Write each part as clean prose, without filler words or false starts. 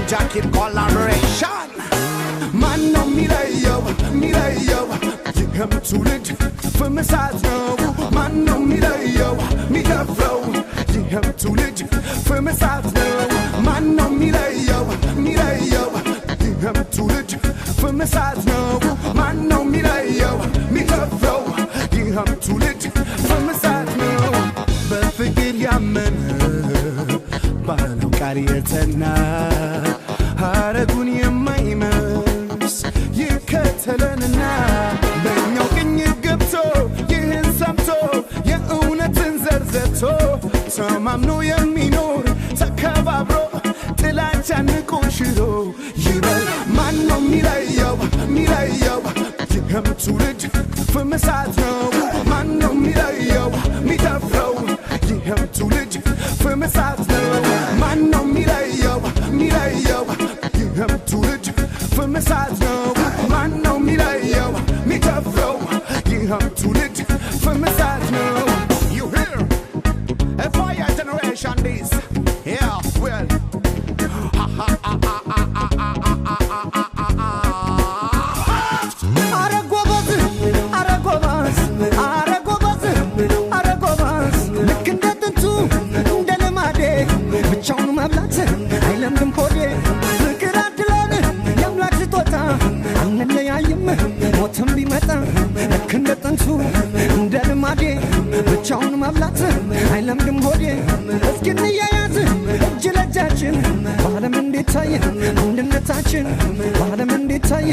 jacket collaboration. Man no milayo, ይህም ትውልድ ፍምሳት ነው ማን ነው ሚለየው ሚደፍረው ይህም ትውልድ ፍምሳት ነው ማን ነው ሚለየው ይህም ትውልድ ፍምሳት ነው ማን ነው ሚለየው ሚደፍረው ይህም ትውልድ ፍምሳት ነው በፍቅር ያመነ ባለው ቃል የተና ሐረጉን የማይመስ ይከተለንና በእኛው ቅኝ ገብቶ ይህን ሰምቶ የእውነትን ዘርዘቶ ተማምኖ የሚኖር ተከባብሮ ጥላቻን ንቆ ሽሮ ይበል ማን ነው ሚለየው ይህም ትውልድ ፍምሳት ነው ማን ነው ሚለየው ሚደፍረው ይህም ትውልድ ፍምሳት ነው ማን ነው ሚለየው ይህም ትውልድ ፍምሳት ነው ማን ነው ሚለየው ሚደፍረው ይህም ትውልድ ፍምሳት ነው You hear? A fire generation this Yeah, well ብቻውን ማብላት አይለምድም ኮዴ ፍቅር አድለን ያምላክ ስጦታ አንለያይም ሞትም ቢመጣ ልክ እንደ ጥንቱ እንደ ልማዴ ብቻውን ማብላት አይለምድም ኮዴ እስኪ እንያያዝ እጅ ለእጃችን በዓለም እንዴት ታየ አንድነታችን በዓለም እንዴት ታየ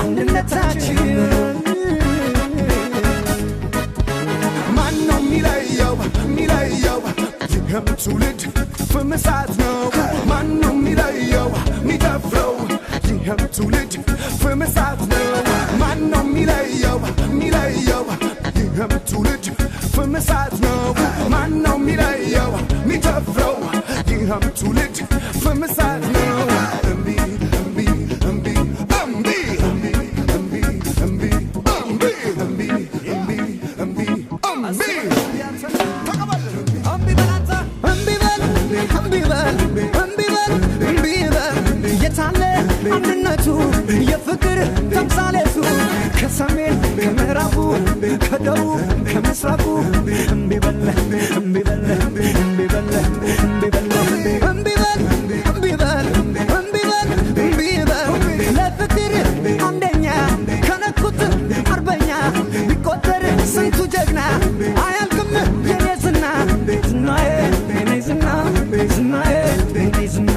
አንድነታችን ማን ነው ሚለየው ይህም ትውልድ ፍምሳት ነው ማን ነው ሚለየው ሚደፍረው ይህም ትውልድ ፍምሳት ነው ማን ነው ሚለየው ይህም ትውልድ ፍምሳት ነው ማን ነው ሚለየው ሚደፍረው ይህም ትውልድ ፍምሳት ነው እምቢ እምቢ እምቢ እምቢ እምቢ እምቢ እምቢ እምቢ እምቢ እምቢ የታለ አንድነቱ የፍቅር ተምሳሌቱ ከሰሜን ከምዕራቡ ከደቡብ ከምስራቁ እምቢ በል እምቢ በል እምቢ በል እምቢ በል እምቢ በል እምቢ በል እምቢ በል እምቢ በል ለፍቅር አንደኛ ከነኩት አርበኛ ቢቆጠር ስንቱ ጀግና አያልቅም የኔ ዝና ዝናዬ የኔ ዝና ዝናዬ የኔ ዝና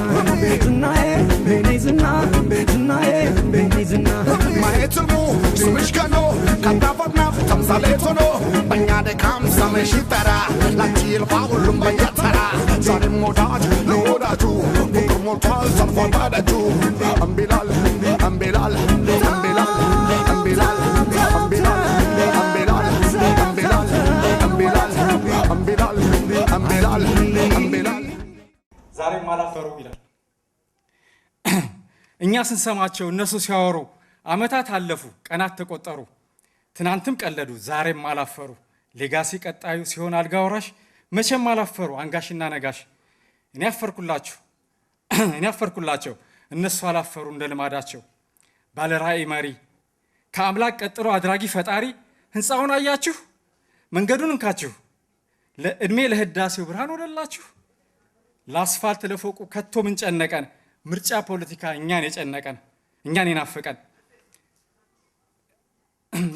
ዝናዬ የኔ ዝና ዝናዬ የኔ ዝና ማየትሙ ስምሽ ገኖ ካታፈናፍ ተምሳሌት ሆኖ በእኛ ደካም ስምሽ ይጠራ ላንቺ ይልፋ ሁሉም በየተራ ዛሬም ወዳጅ ለወዳጁ ፍቅር ሞልቷል ሰልፏል ባዳጁ እምቢላል እምቢላል እምቢላል እምቢላል እምቢላል እምቢላል እምቢላል እምቢላል እምቢላል እምቢላል እምቢላል ዛሬም አላፈሩ ይላል እኛ ስንሰማቸው እነሱ ሲያወሩ አመታት አለፉ ቀናት ተቆጠሩ ትናንትም ቀለዱ ዛሬም አላፈሩ ሌጋሲ ቀጣዩ ሲሆን አልጋ ወራሽ መቼም አላፈሩ አንጋሽና ነጋሽ እኔ አፈርኩላቸው እነሱ አላፈሩ እንደ ልማዳቸው ባለ ራእይ መሪ ከአምላክ ቀጥሎ አድራጊ ፈጣሪ ህንፃውን አያችሁ መንገዱን እንካችሁ ለእድሜ ለህዳሴው ብርሃን ወደላችሁ ለአስፋልት ለፎቁ ከቶ ምን ጨነቀን ምርጫ ፖለቲካ እኛን የጨነቀን እኛን የናፈቀን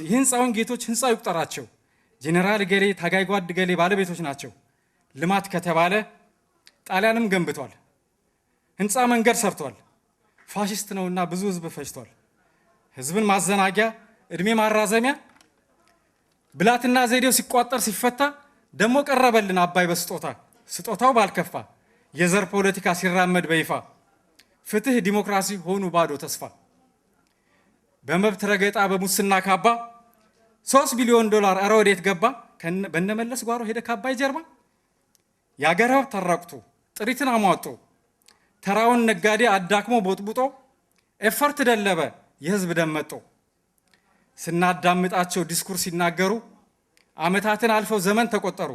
የህንፃውን ጌቶች ህንፃው ይቁጠራቸው ጄኔራል ገሌ ታጋይ ጓድ ገሌ ባለቤቶች ናቸው ልማት ከተባለ ጣሊያንም ገንብቷል ህንፃ መንገድ ሰርቷል ፋሽስት ነውና ብዙ ህዝብ ፈጅቷል ህዝብን ማዘናጊያ እድሜ ማራዘሚያ ብላትና ዘዴው ሲቋጠር ሲፈታ ደሞ ቀረበልን አባይ በስጦታ ስጦታው ባልከፋ የዘር ፖለቲካ ሲራመድ በይፋ ፍትህ ዲሞክራሲ ሆኑ ባዶ ተስፋ በመብት ረገጣ በሙስና ካባ 3 ቢሊዮን ዶላር አረ ወዴት ገባ በነመለስ ጓሮ ሄደ ካባይ ጀርባ ያገራው ተራቅቶ ጥሪትን አሟጦ ተራውን ነጋዴ አዳክሞ ቦጥቡጦ ኤፈርት ደለበ የህዝብ ደመጦ ስናዳምጣቸው ዲስኩርስ ሲናገሩ አመታትን አልፈው ዘመን ተቆጠሩ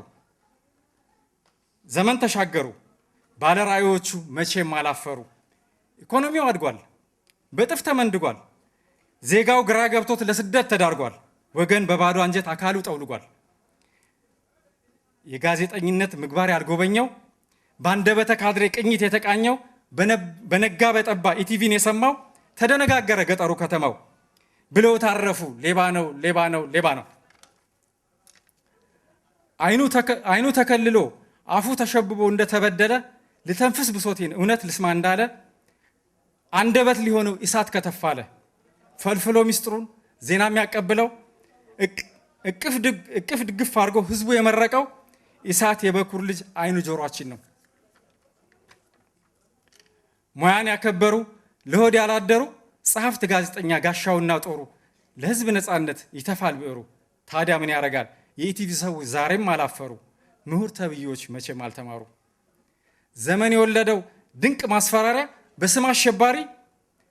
ዘመን ተሻገሩ ባለ ራእዮቹ መቼም አላፈሩ ኢኮኖሚው አድጓል፣ በጥፍ ተመንድጓል። ዜጋው ግራ ገብቶት ለስደት ተዳርጓል። ወገን በባዶ አንጀት አካሉ ጠውልጓል። የጋዜጠኝነት ምግባር ያልጎበኘው ባንደበተ ካድሬ ቅኝት የተቃኘው በነጋ በጠባ ኢቲቪን የሰማው ተደነጋገረ ገጠሩ ከተማው ብለው ታረፉ ሌባ ነው ሌባ ነው ሌባ ነው። አይኑ ተከልሎ አፉ ተሸብቦ እንደተበደለ ልተንፍስ ብሶቴን እውነት ልስማ እንዳለ አንደበት ሊሆነው እሳት ከተፋለ ፈልፍሎ ሚስጥሩን ዜና የሚያቀብለው እቅፍ ድግፍ አድርጎ ህዝቡ የመረቀው እሳት የበኩር ልጅ አይኑ ጆሮአችን ነው። ሙያን ያከበሩ ለሆድ ያላደሩ ጸሐፍት ጋዜጠኛ ጋሻውና ጦሩ ለህዝብ ነፃነት ይተፋል ብዕሩ። ታዲያ ምን ያረጋል የኢቲቪ ሰዎች ዛሬም አላፈሩ። ምሁር ተብዮች መቼም አልተማሩ። ዘመን የወለደው ድንቅ ማስፈራሪያ በስም አሸባሪ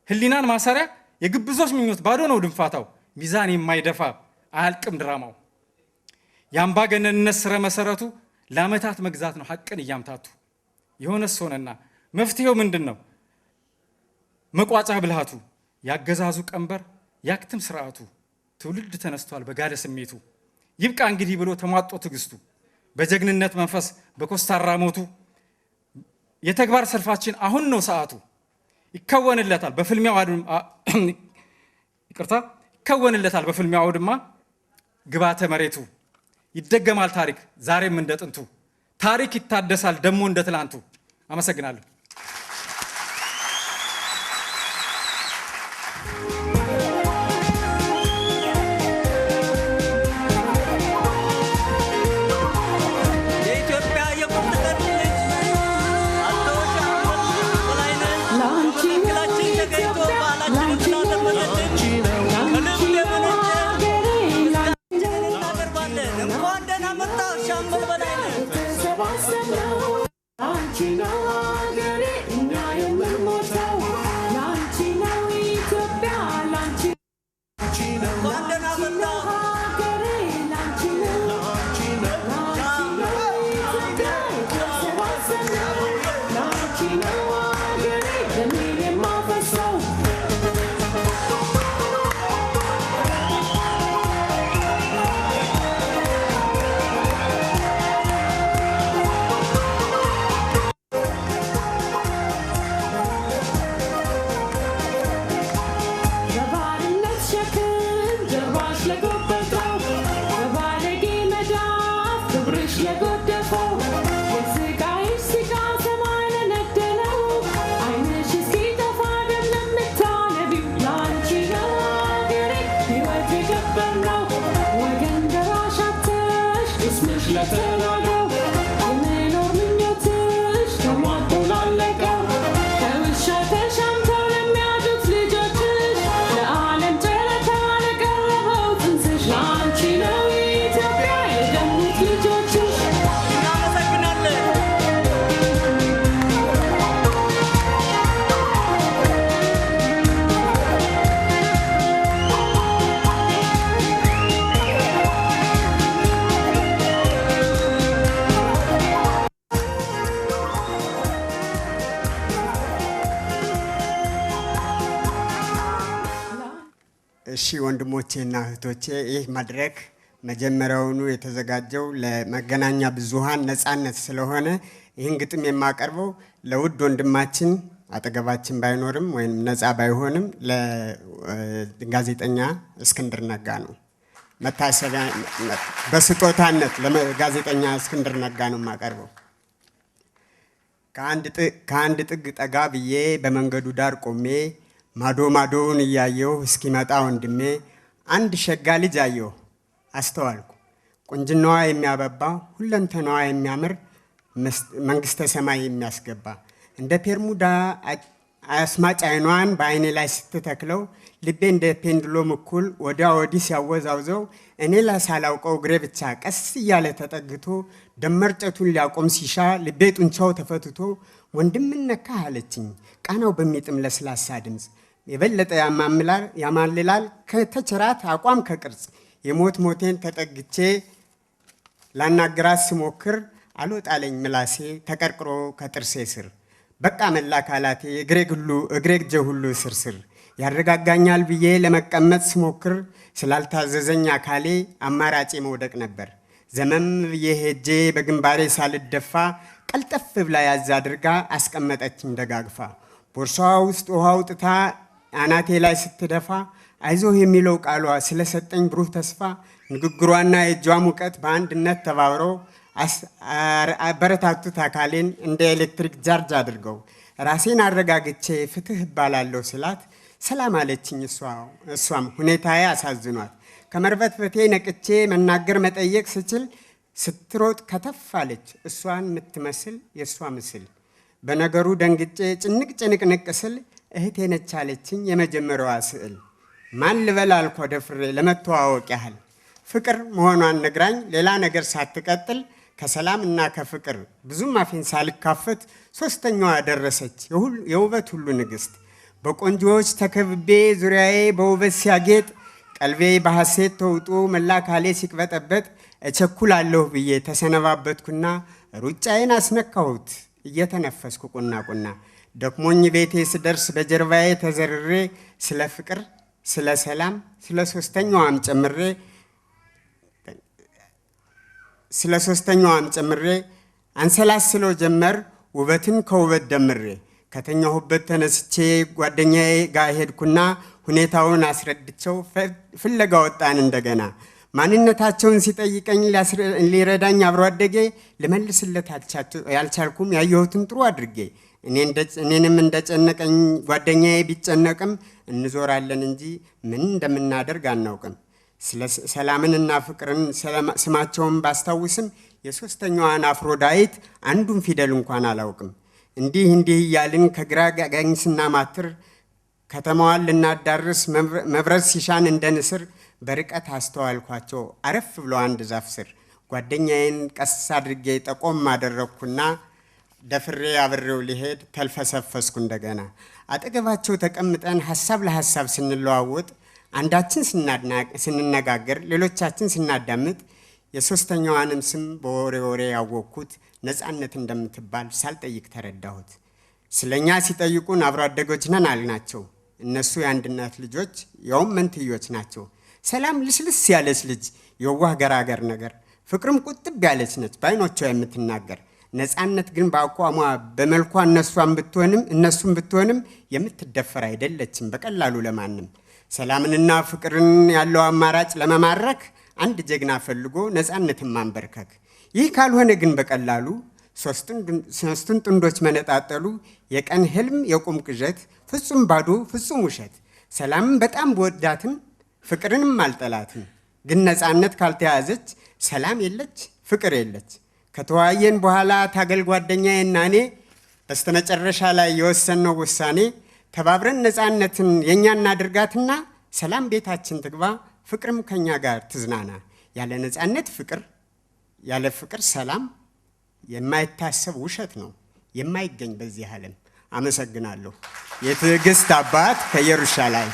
ህሊናን ማሰሪያ የግብዞች ምኞት ባዶ ነው ድንፋታው። ሚዛን የማይደፋ አያልቅም ድራማው። የአምባገነንነት ስረ መሰረቱ ለዓመታት መግዛት ነው ሐቅን እያምታቱ። የሆነስ ሆነና መፍትሄው ምንድን ነው? መቋጫ ብልሃቱ ያገዛዙ ቀንበር ያክትም ስርዓቱ። ትውልድ ተነስቷል በጋለ ስሜቱ ይብቃ እንግዲህ ብሎ ተሟጦ ትግስቱ። በጀግንነት መንፈስ በኮስታራ ሞቱ የተግባር ሰልፋችን አሁን ነው ሰዓቱ። ይከወንለታል በፍልሚያው አውድማ ግባተ መሬቱ። ይደገማል ታሪክ ዛሬም እንደ ጥንቱ። ታሪክ ይታደሳል ደሞ እንደ ትላንቱ። አመሰግናለሁ። እሺ ወንድሞቼና እህቶቼ ይህ መድረክ መጀመሪያውኑ የተዘጋጀው ለመገናኛ ብዙሃን ነፃነት ስለሆነ ይህን ግጥም የማቀርበው ለውድ ወንድማችን አጠገባችን ባይኖርም ወይም ነፃ ባይሆንም ለጋዜጠኛ እስክንድር ነጋ ነው። መታሰቢያ በስጦታነት ለጋዜጠኛ እስክንድር ነጋ ነው የማቀርበው። ከአንድ ጥግ ጠጋ ብዬ በመንገዱ ዳር ቆሜ ማዶ ማዶውን እያየሁ እስኪመጣ ወንድሜ አንድ ሸጋ ልጅ አየሁ አስተዋልኩ። ቁንጅናዋ የሚያበባ ሁለንተናዋ የሚያምር መንግስተ ሰማይ የሚያስገባ እንደ ፔርሙዳ አስማጭ አይኗን በአይኔ ላይ ስትተክለው ልቤ እንደ ፔንድሎም እኩል ወዲያ ወዲህ ሲያወዛውዘው እኔ ሳላውቀው እግሬ ብቻ ቀስ እያለ ተጠግቶ ደመርጨቱን ሊያቆም ሲሻ ልቤ ጡንቻው ተፈትቶ ወንድምን ነካህ አለችኝ ቃናው በሚጥም ለስላሳ ድምፅ የበለጠ ያማልላል ከተቸራት አቋም ከቅርጽ የሞት ሞቴን ተጠግቼ ላናግራት ስሞክር አልወጣለኝ ምላሴ ተቀርቅሮ ከጥርሴ ስር በቃ መላ አካላቴ እግሬ ሁሉ ስርስር ያረጋጋኛል ብዬ ለመቀመጥ ስሞክር ስላልታዘዘኝ አካሌ አማራጭ መውደቅ ነበር። ዘመም ብዬ ሄጄ በግንባሬ ሳልደፋ ቀልጠፍ ብላ ያዝ አድርጋ አስቀመጠችኝ ደጋግፋ። ቦርሳዋ ውስጥ ውሃ አውጥታ አናቴ ላይ ስትደፋ አይዞህ የሚለው ቃሏ ስለሰጠኝ ብሩህ ተስፋ ንግግሯና የእጇ ሙቀት በአንድነት ተባብረው አበረታቱት አካሌን እንደ ኤሌክትሪክ ቻርጅ አድርገው። ራሴን አረጋግቼ ፍትህ እባላለሁ ስላት ሰላም አለችኝ እሷም ሁኔታዬ አሳዝኗት። ከመርበትበቴ ነቅቼ መናገር መጠየቅ ስችል ስትሮጥ ከተፍ አለች እሷን የምትመስል የእሷ ምስል። በነገሩ ደንግጬ ጭንቅንቅ ስል እህቴ ነች አለችኝ የመጀመሪያዋ ስዕል። ማን ልበል አልኳ ደፍሬ ለመተዋወቅ ያህል ፍቅር መሆኗን ነግራኝ ሌላ ነገር ሳትቀጥል ከሰላም እና ከፍቅር ብዙም አፌን ሳልካፈት ሶስተኛዋ ደረሰች የውበት ሁሉ ንግሥት። በቆንጆዎች ተከብቤ ዙሪያዬ በውበት ሲያጌጥ ቀልቤ በሐሴት ተውጦ መላ አካሌ ሲቅበጠበጥ እቸኩላለሁ ብዬ ተሰነባበትኩና ሩጫዬን አስነካሁት እየተነፈስኩ ቁና ደክሞኝ ቤቴ ስደርስ በጀርባዬ ተዘርሬ ስለ ፍቅር ስለ ሰላም ስለ ሶስተኛዋም ጨምሬ አንሰላስለው ጀመር ውበትን ከውበት ደምሬ። ከተኛሁበት ተነስቼ ጓደኛዬ ጋር ሄድኩና ሁኔታውን አስረድቸው ፍለጋ ወጣን እንደገና። ማንነታቸውን ሲጠይቀኝ ሊረዳኝ አብሮ አደጌ ልመልስለት ያልቻልኩም ያየሁትን ጥሩ አድርጌ። እኔንም እንደጨነቀኝ ጓደኛዬ ቢጨነቅም እንዞራለን እንጂ ምን እንደምናደርግ አናውቅም። ሰላምንና ፍቅርን ስማቸውን ባስታውስም የሶስተኛዋን አፍሮዳይት አንዱን ፊደል እንኳን አላውቅም። እንዲህ እያልን ከግራ ቀኝ ስናማትር ከተማዋን ልናዳርስ መብረር ሲሻን እንደ ንስር በርቀት አስተዋልኳቸው አረፍ ብለው አንድ ዛፍ ስር። ጓደኛዬን ቀስ አድርጌ ጠቆም አደረግኩና ደፍሬ አብሬው ሊሄድ ተልፈሰፈስኩ እንደገና። አጠገባቸው ተቀምጠን ሐሳብ ለሐሳብ ስንለዋወጥ አንዳችን ስንነጋገር ሌሎቻችን ስናዳምጥ የሶስተኛዋንም ስም በወሬ ያወቅኩት ነፃነት እንደምትባል ሳልጠይቅ ተረዳሁት። ስለኛ ሲጠይቁን አብሮ አደጎች ነን አልናቸው። እነሱ የአንድነት ልጆች ያውም መንትዮች ናቸው። ሰላም ልስልስ ያለች ልጅ የዋህ ገራገር ነገር፣ ፍቅርም ቁጥብ ያለች ነች በዓይኖቿ የምትናገር። ነፃነት ግን በአቋሟ በመልኳ እነሱም ብትሆንም የምትደፈር አይደለችም በቀላሉ ለማንም። ሰላምንና ፍቅርን ያለው አማራጭ ለመማረክ አንድ ጀግና ፈልጎ ነፃነትን ማንበርከክ። ይህ ካልሆነ ግን በቀላሉ ሶስቱን ጥንዶች መነጣጠሉ የቀን ህልም የቁም ቅዠት፣ ፍጹም ባዶ ፍጹም ውሸት። ሰላምን በጣም በወዳትም ፍቅርንም አልጠላትም። ግን ነፃነት ካልተያዘች ሰላም የለች ፍቅር የለች። ከተወያየን በኋላ ታገል ጓደኛዬና እኔ በስተመጨረሻ ላይ የወሰነው ውሳኔ ተባብረን ነፃነትን የኛ እናድርጋትና ሰላም ቤታችን ትግባ፣ ፍቅርም ከኛ ጋር ትዝናና። ያለ ነፃነት ፍቅር፣ ያለ ፍቅር ሰላም የማይታሰብ ውሸት ነው የማይገኝ በዚህ ዓለም። አመሰግናለሁ። የትዕግስት አባት ከኢየሩሳሌም።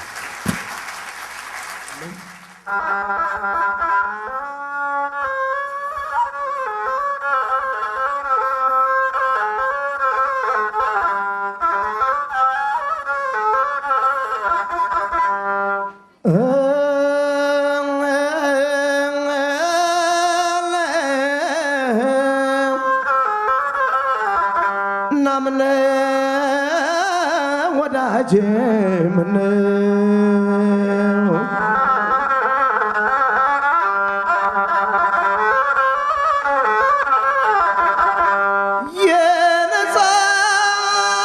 ናምን ወዳጄ ምን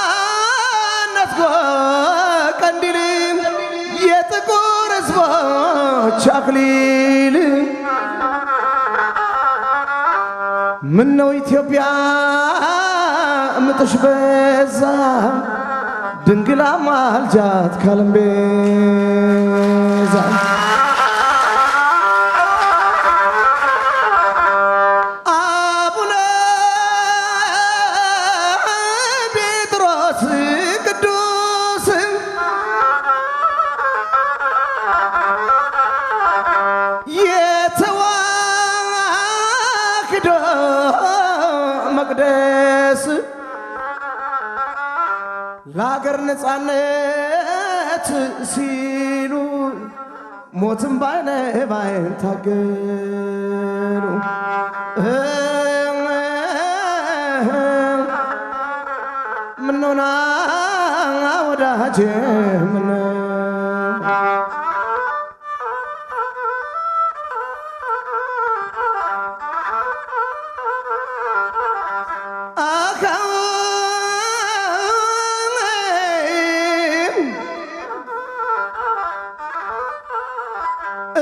የነፃነት ቀንዲል የጥቁር ሕዝቦች አክሊል ምነው ኢትዮጵያ ምጥሽ በዛ ድንግላ ማልጃት ካለም ቤዛ አቡነ ጴጥሮስ ቅዱስ የተዋሕዶ መቅደስ ለአገር ነፃነት ሲሉ ሞትን ባይነ ባይን ታገሉ ምንሆና ወዳጄ ምን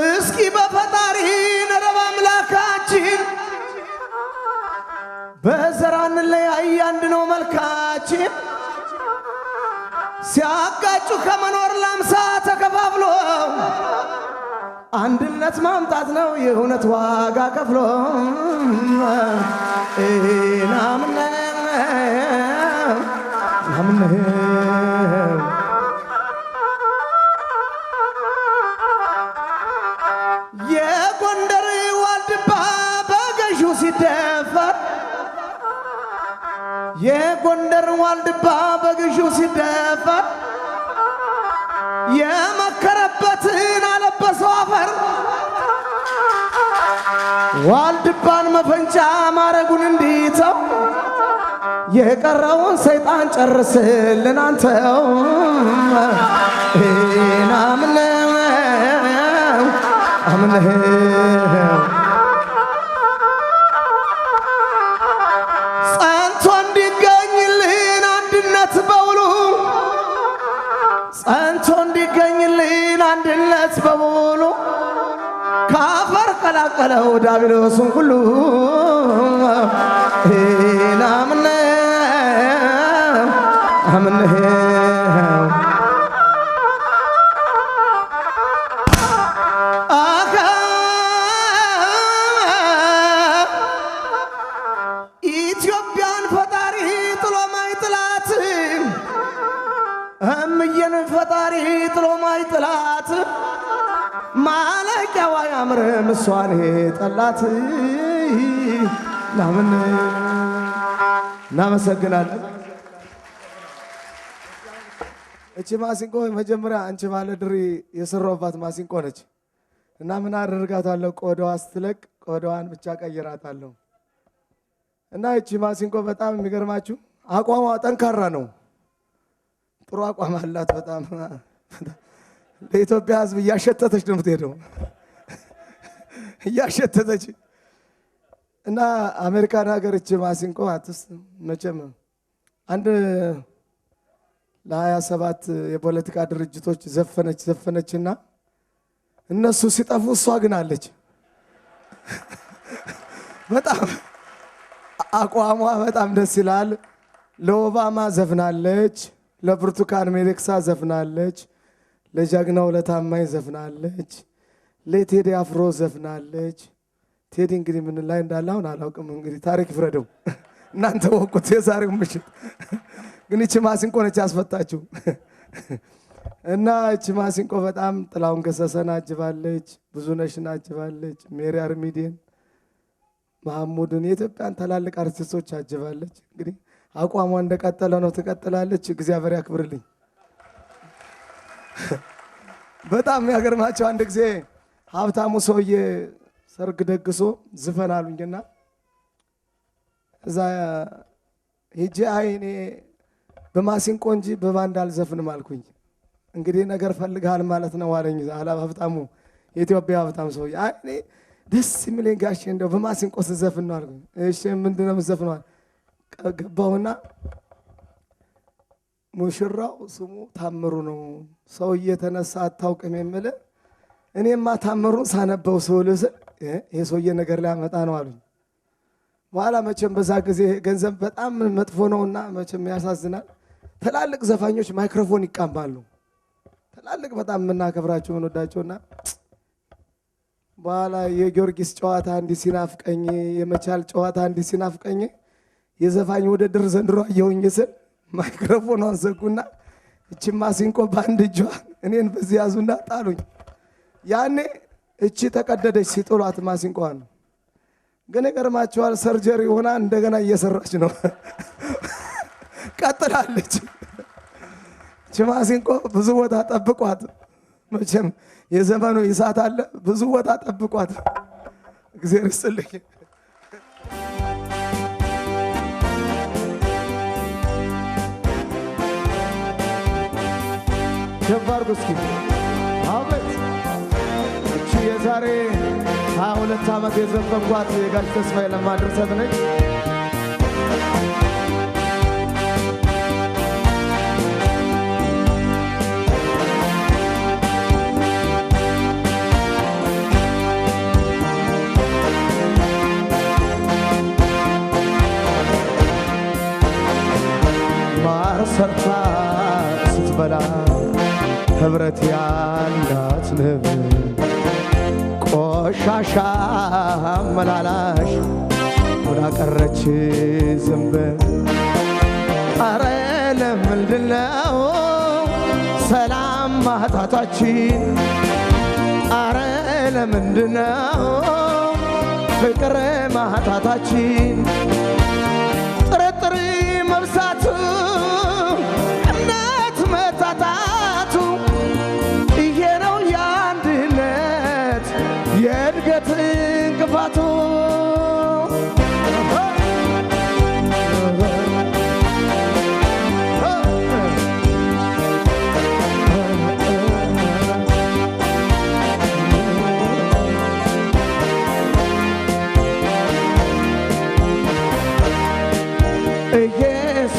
እስኪ በፈጣሪ ነረባ አምላካችን በዘራን ላይ አንድ ነው መልካችን ሲያጋጩ ከመኖር ላምሳ ተከፋፍሎ አንድነት ማምጣት ነው የእውነት ዋጋ ከፍሎ ናምነ የጎንደር ዋልድባ በገዢው ሲደፈር የጎንደር ዋልድባ በገዢው ሲደፈር የመከረበትን አለበሰው አፈር ዋልድባን መፈንጫ ማረጉን እንዲተው የቀረውን ሰይጣን ጨርስልን አንተው አምነው ጸንቶ እንዲገኝልን አንድነት በውሉ ጸንቶ እንዲገኝልን አንድነት በውሉ ካፈር ቀላቀለው ዳቢሎስን ሁሉ አምነው ኢትዮጵያን ፈጣሪ ጥሎ ማይጥላት እምዬን ፈጣሪ ጥሎ ማይጥላት ማለቂያዋ ያምርም እሷን ጠላት ናምን እናመሰግናለን። እቺ ማሲንቆ መጀመሪያ አንቺ ባለድሪ የሰራባት ማሲንቆ ነች እና ምን አደርጋታለሁ? ቆዳዋ ስትለቅ ቆዳዋን ብቻ ቀይራታለሁ። እና እቺ ማሲንቆ በጣም የሚገርማችሁ አቋሟ ጠንካራ ነው። ጥሩ አቋም አላት። በጣም ለኢትዮጵያ ሕዝብ እያሸተተች ነው የምትሄደው እያሸተተች እና አሜሪካን ሀገር እቺ ማሲንቆ አትስ መቼም አንድ ለ27 የፖለቲካ ድርጅቶች ዘፈነችና እነሱ ሲጠፉ እሷ ግን አለች። በጣም አቋሟ በጣም ደስ ይላል። ለኦባማ ዘፍናለች፣ ለብርቱካን ሚደቅሳ ዘፍናለች፣ ለጀግናው ለታማኝ ዘፍናለች፣ ለቴዲ አፍሮ ዘፍናለች። ቴዲ እንግዲህ ምን ላይ እንዳለ አሁን አላውቅም። እንግዲህ ታሪክ ፍረደው እናንተ ወቁት። የዛሬው ምሽት ግን እቺ ማሲንቆ ነች ያስፈታችሁ እና እቺ ማሲንቆ በጣም ጥላውን ገሰሰን አጅባለች፣ ብዙነሽን አጅባለች፣ ሜሪ አርሚዴን፣ መሐሙድን የኢትዮጵያን ታላላቅ አርቲስቶች አጅባለች። እንግዲህ አቋሟ እንደቀጠለ ነው፣ ትቀጥላለች። እግዚአብሔር ያክብርልኝ። በጣም ያገርማቸው አንድ ጊዜ ሀብታሙ ሰውዬ ሰርግ ደግሶ ዝፈን አሉኝና እዛ ሄጄ አይ እኔ በማሲንቆ እንጂ በባንድ አልዘፍንም አልኩኝ። እንግዲህ ነገር ፈልጋል ማለት ነው አለኝ ሀብታሙ፣ የኢትዮጵያ ሀብታም ሰውዬ። አይ እኔ ደስ የሚለኝ ጋሼ እንደው በማሲንቆ ስዘፍን ነው አልኩኝ። እሺ ምንድነው የምትዘፍነው? ገባሁና ሙሽራው ስሙ ታምሩ ነው፣ ሰውዬ ተነሳ አታውቅም የምልህ እኔማ ታምሩን ሳነበው ስውልስ ይሄ ሰውዬ ነገር ላይ አመጣ ነው አሉኝ። በኋላ መቼም በዛ ጊዜ ገንዘብ በጣም መጥፎ ነውና መቼም ያሳዝናል። ትላልቅ ዘፋኞች ማይክሮፎን ይቃማሉ። ትላልቅ በጣም የምናከብራቸው እንወዳቸውና በኋላ የጊዮርጊስ ጨዋታ እንዲህ ሲናፍቀኝ፣ የመቻል ጨዋታ እንዲህ ሲናፍቀኝ የዘፋኝ ውድድር ዘንድሮ አየሁኝ ስል ማይክሮፎኗን ዘጉና እቺ ማሲንቆ በአንድ እጇ እኔን በዚህ ያዙና ጣሉኝ። ያኔ እቺ ተቀደደች ሲጥሏት ማሲንቆዋን። ግን ይገርማቸዋል ሰርጀሪ ሆና እንደገና እየሰራች ነው ቀጥላለች። ችማሲንቆ ብዙ ቦታ ጠብቋት። መቼም የዘመኑ ይሳት አለ። ብዙ ቦታ ጠብቋት። እግዚአብሔር ይስጥልኝ። ጀባር ጉስኪ አበት እቺ የዛሬ 22 ዓመት የዘፈንኳት የጋሽ ተስፋዬ ለማ ድርሰት ነች። ማር ሰርታ ስትበላ ህብረት ያላት ንብ ቆሻሻ መላላሽ ወዳ ቀረች ዝንብ። አረ ለምንድነው ሰላም ማጣታችን? አረ ለምንድነው ፍቅር ማጣታችን? ጥርጥር መብዛቱ እምነት መታጣቱ ይሄ ነው የአንድነት የእድገት እንቅፋቱ።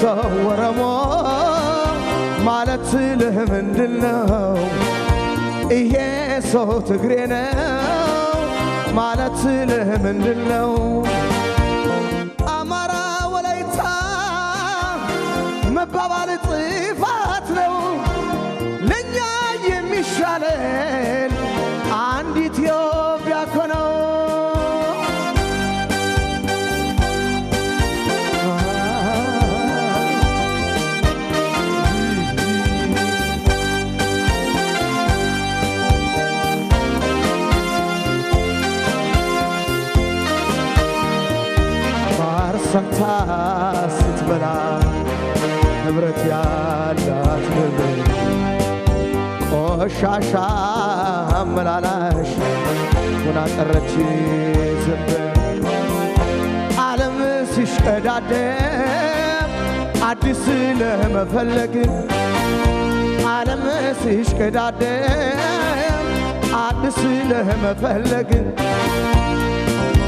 ሰው ወረሞ ማለት ለምንድነው? ይሄ ሰው ትግሬ ነው ማለት ለምንድነው? አማራ ወላይታ መባባል ጥፋት ነው። ለኛ የሚሻለን አንድ ኢትዮጵያ እኮ ነው። ሰርታ ስትበላ ህብረት ያላት ንብ ቆሻሻ አመላላሽ ሆና ቀረች ዝንብ። ዓለም ሲሽቀዳደም አዲስ ለመፈለግ ዓለም ሲሽቀዳደም አዲስ ለመፈለግ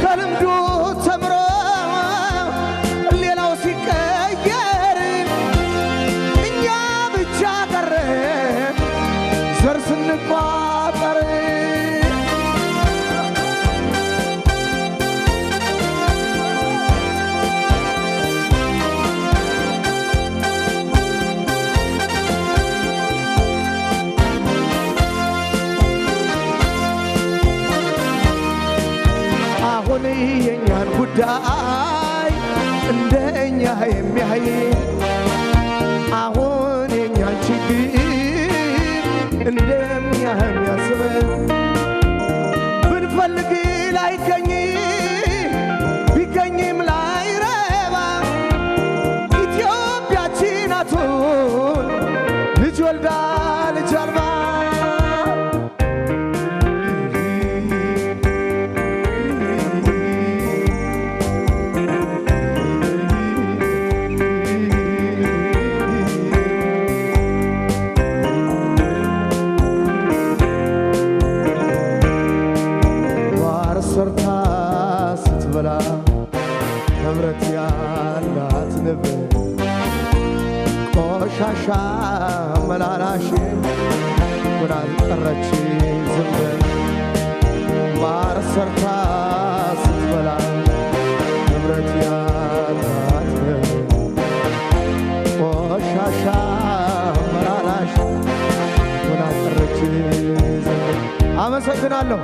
ከልምዱ ተምሮ ሲቀየር እኛ ብቻ ቀረን ዘር ስንቋጠር። አሁን የኛን ጉዳይ እንደኛ የሚያይ አሁን የኛን ችግር እንደኛ የሚያስብ ብንፈልግ ላይገኝ ቢገኝም ላይረባ ኢትዮጵያችን ናቱን ልጅ ወልዳ ልጅ አልባ ሰርታ ስትበላ ህብረት ያላት ንብ ቆሻሻ መላላሽ ሆና ቀረች ዝንብ። ማር ሰርታ ስትበላ ህብረት ያላት ንብ ቆሻሻ መላላሽ ሆና ቀረች ዝንብ። አመሰግናለሁ።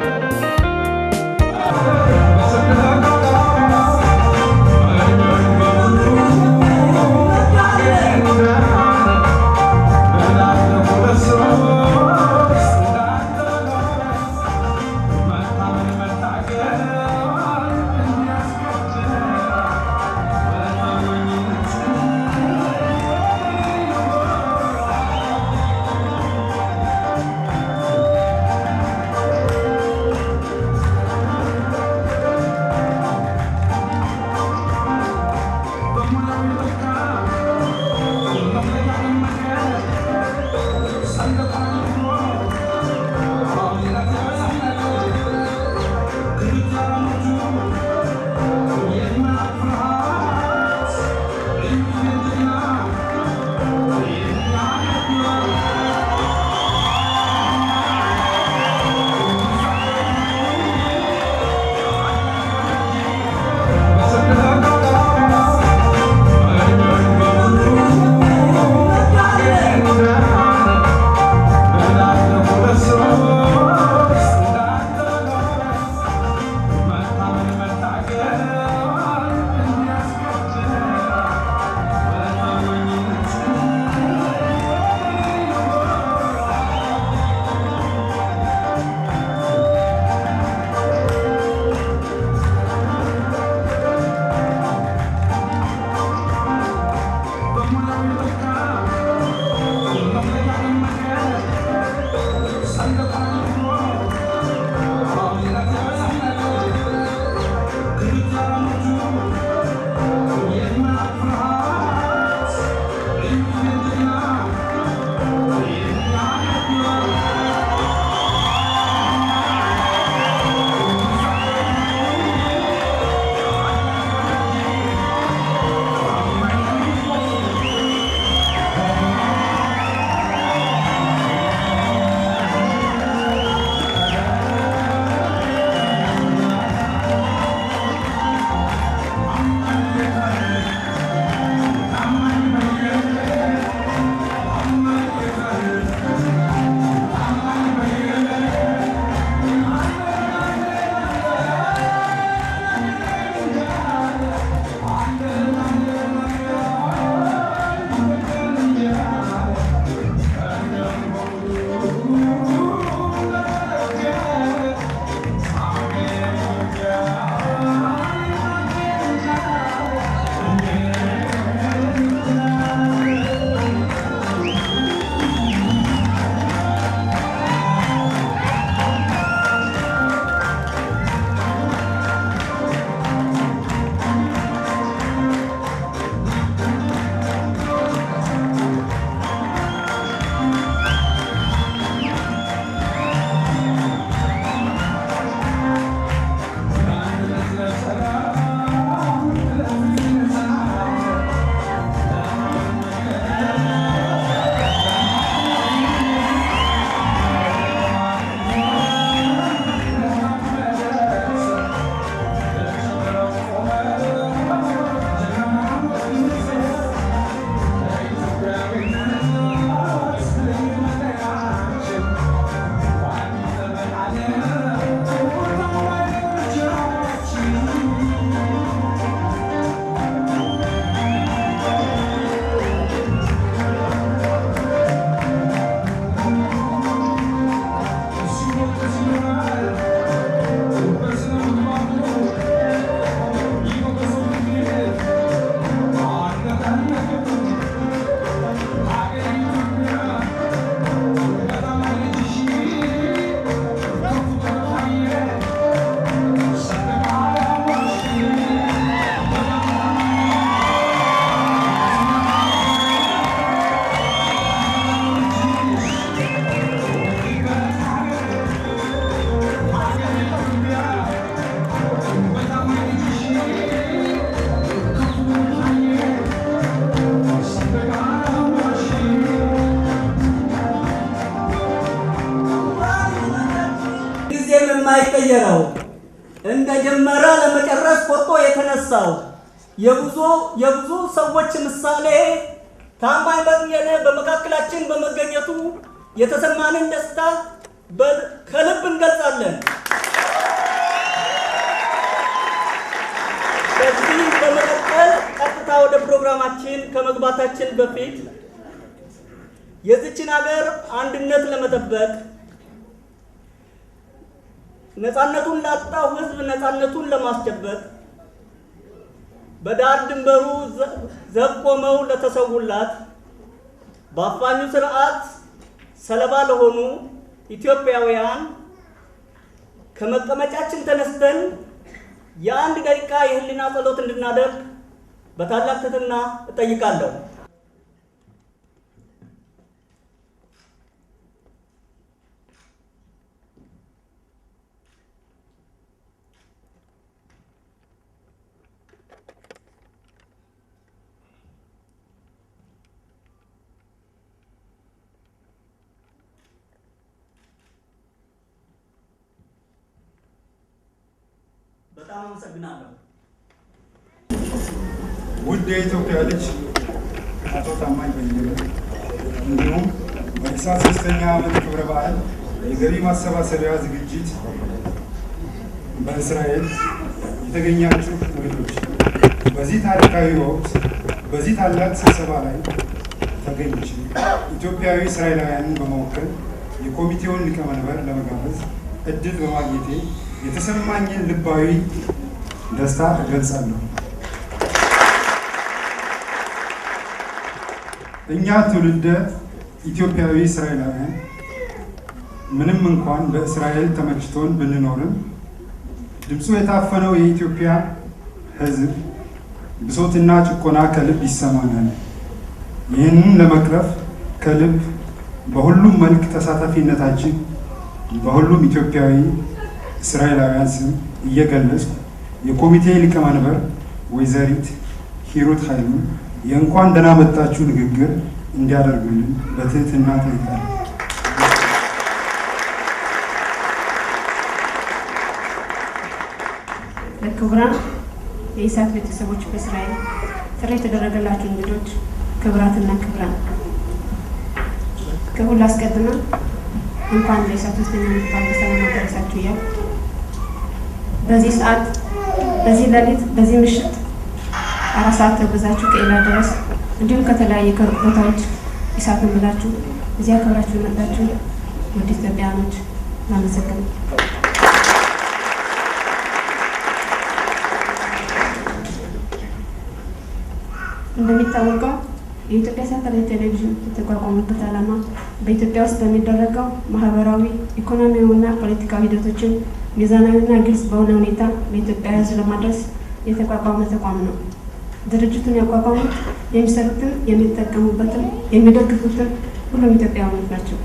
ከመጀመሪያ ለመጨረስ ቆርጦ የተነሳው የብዙ ሰዎች ምሳሌ ታማኝ በየነ በመካከላችን በመገኘቱ የተሰማንን ደስታ ከልብ እንገልጻለን። ከዚህ በመቀጠል ቀጥታ ወደ ፕሮግራማችን ከመግባታችን በፊት የዚችን ሀገር አንድነት ለመጠበቅ ነፃነቱን ላጣው ሕዝብ ነፃነቱን ለማስጨበጥ በዳር ድንበሩ ዘብ ቆመው ለተሰውላት በአፋኙ ስርዓት ሰለባ ለሆኑ ኢትዮጵያውያን ከመቀመጫችን ተነስተን የአንድ ደቂቃ የህሊና ጸሎት እንድናደርግ በታላቅ ትህትና እጠይቃለሁ። በጣም አመሰግናለሁ። ውድ የኢትዮጵያ ልጅ አቶ ታማኝ በየነ እንዲሁም በኢሳት 3ኛ ዓመት ክብረ በዓል የገቢ ማሰባሰቢያ ዝግጅት በእስራኤል የተገኛችሁ እንግዶች፣ በዚህ ታሪካዊ ወቅት በዚህ ታላቅ ስብሰባ ላይ ተገኝቼ ኢትዮጵያዊ እስራኤላውያንን በመወከል የኮሚቴውን ሊቀመንበር ለመጋበዝ እድል በማግኘቴ የተሰማኝን ልባዊ ደስታ እገልጻለሁ። እኛ ትውልደ ኢትዮጵያዊ እስራኤላውያን ምንም እንኳን በእስራኤል ተመችቶን ብንኖርም ድምፁ የታፈነው የኢትዮጵያ ሕዝብ ብሶትና ጭቆና ከልብ ይሰማናል። ይህንን ለመቅረፍ ከልብ በሁሉም መልክ ተሳታፊነታችን በሁሉም ኢትዮጵያዊ እስራኤላውያን ስም እየገለጽኩ የኮሚቴ ሊቀመንበር ወይዘሪት ሂሩት ኃይሉ የእንኳን ደህና መጣችሁ ንግግር እንዲያደርጉልን በትህትና ጠይቃለሁ። ለክቡራን የኢሳት ቤተሰቦች፣ በእስራኤል ጥሪ የተደረገላችሁ እንግዶች፣ ክቡራትና ክቡራን፣ ከሁሉ አስቀድመን እንኳን ለኢሳት 3ኛ ዓመት በዓል በሰላም አደረሳችሁ እያልኩ በዚህ ሰዓት፣ በዚህ ሌሊት፣ በዚህ ምሽት 4 ሰዓት ተጉዛችሁ ከኤላ ድረስ እንዲሁም ከተለያየ ከሩቅ ቦታዎች ኢሳትን ብላችሁ እዚያ አክብራችሁ የመጣችሁ ውድ ኢትዮጵያውያኖች እናመሰግናለን። እንደሚታወቀው የኢትዮጵያ ሳተላይት ቴሌቪዥን የተቋቋመበት ዓላማ በኢትዮጵያ ውስጥ በሚደረገው ማህበራዊ፣ ኢኮኖሚያዊና ፖለቲካዊ ሂደቶችን ሚዛናዊና ግልጽ በሆነ ሁኔታ ለኢትዮጵያ ሕዝብ ለማድረስ የተቋቋመ ተቋም ነው። ድርጅቱን ያቋቋሙት የሚሰሩትን፣ የሚጠቀሙበትን፣ የሚደግፉትን ሁሉም ኢትዮጵያውያኖች ናቸው።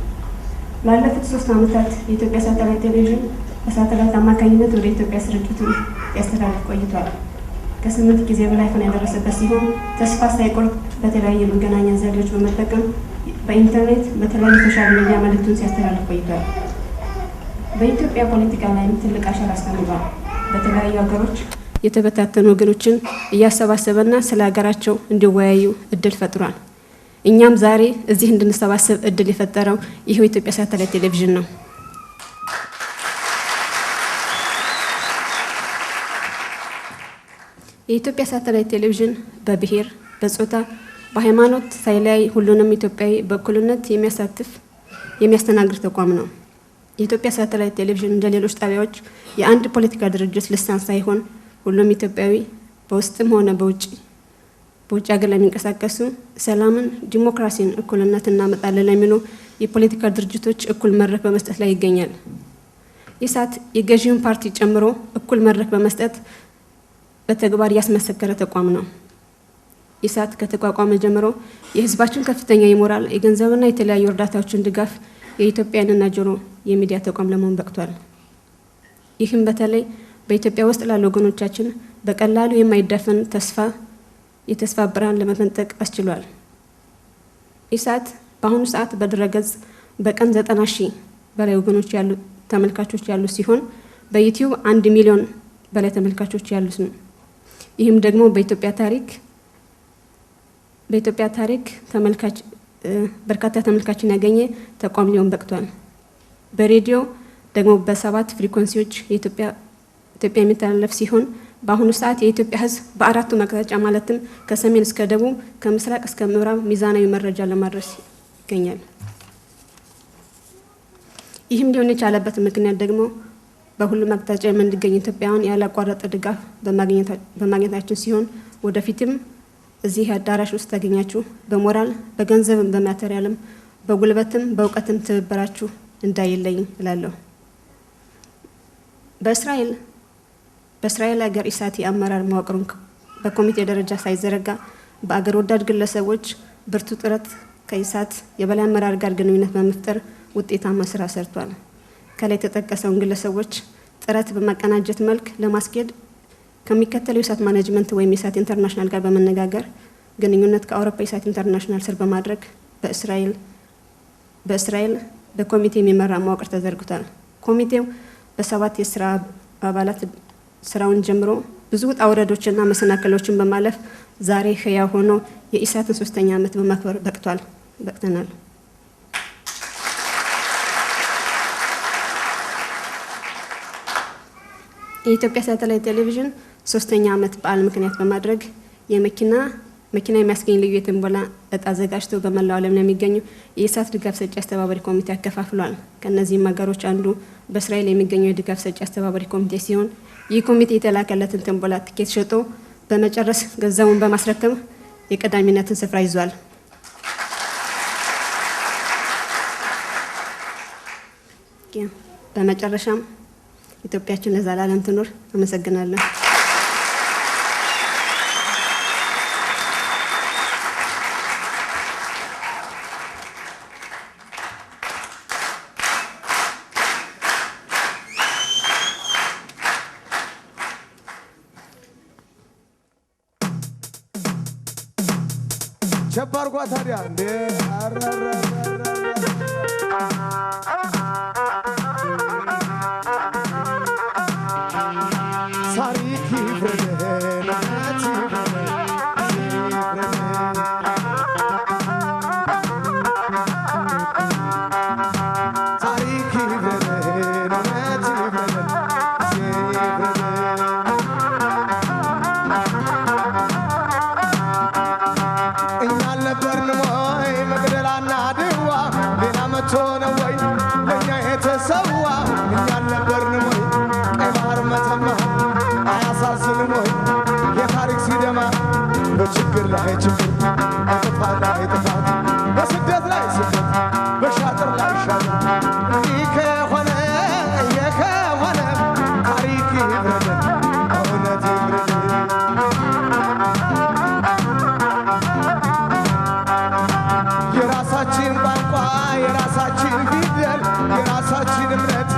ላለፉት 3 ዓመታት የኢትዮጵያ ሳተላይት ቴሌቪዥን በሳተላይት አማካኝነት ወደ ኢትዮጵያ ስርጭቱን ያስተላልፍ ቆይቷል። ከ8 ጊዜ በላይ ፈተና የደረሰበት ሲሆን ተስፋ ሳይቆርጥ በተለያየ መገናኛ ዘዴዎች በመጠቀም በኢንተርኔት በተለያዩ ሶሻል ሚዲያ መልእክቱን ሲያስተላልፍ ቆይቷል። በኢትዮጵያ ፖለቲካ ላይም ትልቅ አሻራ አስቀምጧል። በተለያዩ ሀገሮች የተበታተኑ ወገኖችን እያሰባሰበና ስለ ሀገራቸው እንዲወያዩ እድል ፈጥሯል። እኛም ዛሬ እዚህ እንድንሰባሰብ እድል የፈጠረው ይህው የኢትዮጵያ ሳተላይት ቴሌቪዥን ነው። የኢትዮጵያ ሳተላይት ቴሌቪዥን በብሔር፣ በጾታ፣ በሃይማኖት ሳይለያይ ሁሉንም ኢትዮጵያዊ በእኩልነት የሚያስተናግድ ተቋም ነው። የኢትዮጵያ ሳተላይት ቴሌቪዥን እንደ ሌሎች ጣቢያዎች የአንድ ፖለቲካ ድርጅት ልሳን ሳይሆን ሁሉም ኢትዮጵያዊ በውስጥም ሆነ በውጭ ሀገር ለሚንቀሳቀሱ ሰላምን፣ ዲሞክራሲን፣ እኩልነት እናመጣለን ለሚሉ የፖለቲካ ድርጅቶች እኩል መድረክ በመስጠት ላይ ይገኛል። ኢሳት የገዢውን ፓርቲ ጨምሮ እኩል መድረክ በመስጠት በተግባር ያስመሰከረ ተቋም ነው። ኢሳት ከተቋቋመ ጀምሮ የሕዝባችን ከፍተኛ የሞራል የገንዘብና የተለያዩ እርዳታዎችን ድጋፍ የኢትዮጵያ ዓይንና ጆሮ የሚዲያ ተቋም ለመሆን በቅቷል። ይህም በተለይ በኢትዮጵያ ውስጥ ላሉ ወገኖቻችን በቀላሉ የማይዳፈን የተስፋ ብርሃን ለመፈንጠቅ አስችሏል። ኢሳት በአሁኑ ሰዓት በድረገጽ በቀን 90,000 በላይ ወገኖች ተመልካቾች ያሉ ሲሆን በዩቲዩብ 1 ሚሊዮን በላይ ተመልካቾች ያሉት ነው። ይህም ደግሞ በኢትዮጵያ ታሪክ በርካታ ተመልካችን ያገኘ ተቋም ሊሆን በቅቷል። በሬዲዮ ደግሞ በ7 ፍሪኮንሲዎች ኢትዮጵያ የሚተላለፍ ሲሆን በአሁኑ ሰዓት የኢትዮጵያ ሕዝብ በ4ቱም አቅጣጫ ማለትም ከሰሜን እስከ ደቡብ ከምስራቅ እስከ ምዕራብ ሚዛናዊ መረጃ ለማድረስ ይገኛል። ይህም ሊሆን የቻለበት ምክንያት ደግሞ በሁሉም አቅጣጫ የምንገኝ ኢትዮጵያውያን ያላቋረጠ ድጋፍ በማግኘታችን ሲሆን ወደፊትም እዚህ አዳራሽ ውስጥ ተገኛችሁ በሞራል በገንዘብም በማቴሪያልም በጉልበትም በእውቀትም ትብብራችሁ እንዳይለይ እላለሁ። በእስራኤል ሀገር ኢሳት የአመራር መዋቅሩን በኮሚቴ ደረጃ ሳይዘረጋ በአገር ወዳድ ግለሰቦች ብርቱ ጥረት ከኢሳት የበላይ አመራር ጋር ግንኙነት በመፍጠር ውጤታማ ስራ ሰርቷል። ከላይ የተጠቀሰውን ግለሰቦች ጥረት በማቀናጀት መልክ ለማስኬድ ከሚከተለው ኢሳት ማኔጅመንት ወይም ኢሳት ኢንተርናሽናል ጋር በመነጋገር ግንኙነት ከአውሮፓ ኢሳት ኢንተርናሽናል ስር በማድረግ በእስራኤል በኮሚቴ የሚመራ መዋቅር ተዘርግቷል። ኮሚቴው በ7 የስራ አባላት ስራውን ጀምሮ ብዙ ውጣ ውረዶችና መሰናክሎችን በማለፍ ዛሬ ህያው ሆኖ የኢሳትን 3ኛ ዓመት በማክበር በቅተናል። የኢትዮጵያ ሳተላይት ቴሌቪዥን 3ኛ ዓመት በዓል ምክንያት በማድረግ መኪና የሚያስገኝ ልዩ የትንበላ እጣ አዘጋጅቶ በመላው ዓለም ለሚገኙ የኢሳት ድጋፍ ሰጪ አስተባባሪ ኮሚቴ አከፋፍሏል። ከእነዚህም ሀገሮች አንዱ በእስራኤል የሚገኘው የድጋፍ ሰጪ አስተባባሪ ኮሚቴ ሲሆን ይህ ኮሚቴ የተላከለትን ትንበላ ትኬት ሸጦ በመጨረስ ገንዘቡን በማስረከብ የቀዳሚነትን ስፍራ ይዟል። በመጨረሻም ኢትዮጵያችን ለዘላለም ትኑር። አመሰግናለሁ። ቸባር ጓ ታዲያ እንዴ ታሪክ ይፍረደን ታሪክ ይፍረደን እኛ አልነበርንም ወይ መቅደላና ድዋ ሌላ መቶ ነው ወይ ለእኛ የተሰዋ እኛ አልነበርንም ወይ ቀይ ባህር መተማ አያሳዝንም ወይ የታሪክ ሲደማ በችግር ላይ ችግር በጥፋት ላይ ጥፋት በስደት ላይ ስደት በሻጥር ላይ ሻጥር ይህ ከሆነ ታሪክ ይፍረደን እውነት ይፍረደን የራሳችን ቋንቋ የራሳችን ፊደል የራሳችን እምነት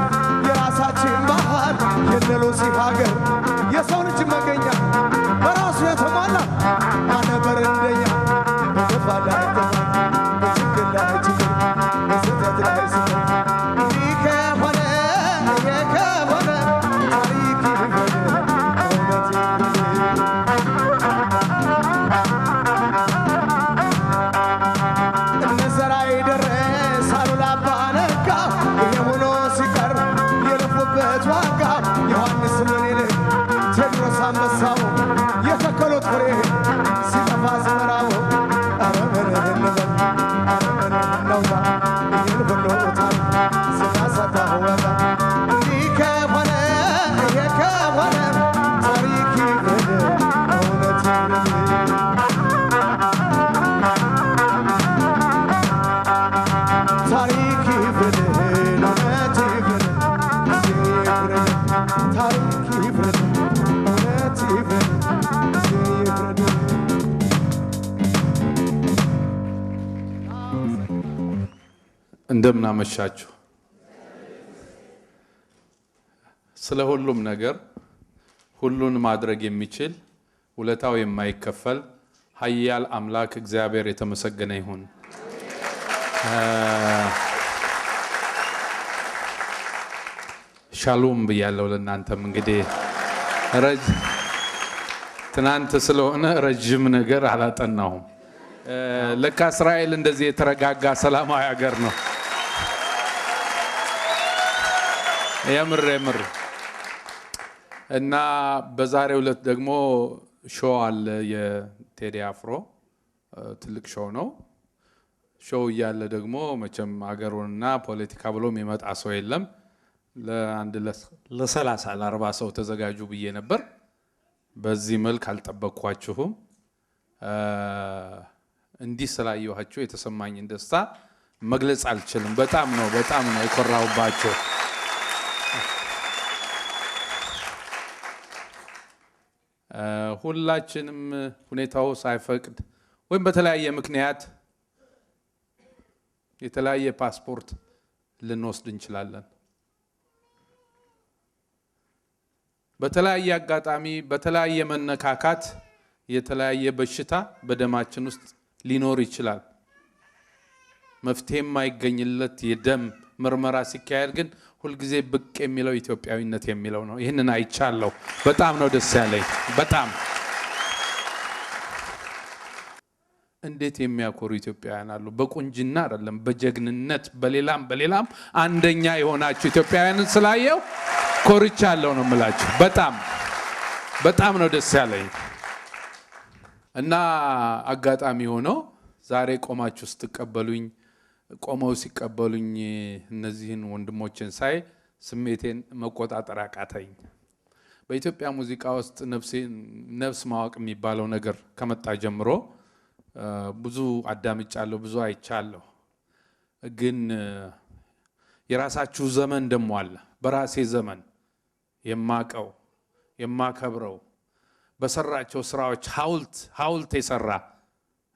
የራሳችን ባህል የነሉሲ ሀገር የሰው ልጅ መገኛ በራሱ የተሟላ ማነበር እንደኛ በጥፋት ላይ ጥፋት በችግር ላይ ችግር በስህተት ላይ ስህተት ይህ ከሆነ ታሪክ ይፍረደን እውነት ይፍረደን እነዘራይ ደረስ አሉላ አባ ነጋ የሆኖ ሲቀር የለፉበት ዋጋ ዮሐንስ ምኒልክ ቴዎድሮስ አንበሳው የተከሉት ፍሬ ሲጠፋ አዝመራው ኧረ ምን እንበል ኧረ ምን እናውራ ይህን ሁሉ ታሪክ ስናሰፋው ወጣ እንዲህ ከሆነ ታሪክ ይፍረደን እውነት ይፍረደን ታሪክ ይፍረደን እውነት ይፍረደን ታሪክ ይፍረደን እውነት ይፍረደን እንደምን አመሻችሁ። ስለ ሁሉም ነገር ሁሉን ማድረግ የሚችል ውለታው የማይከፈል ኃያል አምላክ እግዚአብሔር የተመሰገነ ይሁን። ሻሎም ብያለሁ። ለእናንተም እንግዲህ ትናንት ስለሆነ ረጅም ነገር አላጠናሁም። ለካ እስራኤል እንደዚህ የተረጋጋ ሰላማዊ ሀገር ነው። የምር እና በዛሬው ዕለት ደግሞ ሾው አለ። የቴዲ አፍሮ ትልቅ ሾው ነው። ሾው እያለ ደግሞ መቼም ሀገሩንና ፖለቲካ ብሎ የሚመጣ ሰው የለም። ለአንድ ለ30 ለ40 ሰው ተዘጋጁ ብዬ ነበር። በዚህ መልክ አልጠበቅኳችሁም። እንዲህ ስላየኋችሁ የተሰማኝን ደስታ መግለጽ አልችልም። በጣም ነው የኮራሁባችሁ። ሁላችንም ሁኔታው ሳይፈቅድ ወይም በተለያየ ምክንያት የተለያየ ፓስፖርት ልንወስድ እንችላለን። በተለያየ አጋጣሚ በተለያየ መነካካት የተለያየ በሽታ በደማችን ውስጥ ሊኖር ይችላል። መፍትሄ የማይገኝለት የደም ምርመራ ሲካሄድ ግን ሁልጊዜ ብቅ የሚለው ኢትዮጵያዊነት የሚለው ነው። ይህንን አይቻለሁ። በጣም ነው ደስ ያለኝ። በጣም እንዴት የሚያኮሩ ኢትዮጵያውያን አሉ። በቁንጅና አይደለም በጀግንነት በሌላም አንደኛ የሆናችሁ ኢትዮጵያውያንን ስላየው ኮርቻለሁ ነው የምላችሁ። በጣም ነው ደስ ያለኝ እና አጋጣሚ ሆኖ ዛሬ ቆማችሁ ስትቀበሉኝ ቆመው ሲቀበሉኝ እነዚህን ወንድሞችን ሳይ ስሜቴን መቆጣጠር አቃተኝ። በኢትዮጵያ ሙዚቃ ውስጥ ነፍስ ማወቅ የሚባለው ነገር ከመጣ ጀምሮ ብዙ አዳምጫለሁ፣ ብዙ አይቻለሁ። ግን የራሳችሁ ዘመን ደሞ አለ። በራሴ ዘመን የማቀው የማከብረው በሰራቸው ስራዎች ሐውልት የሰራ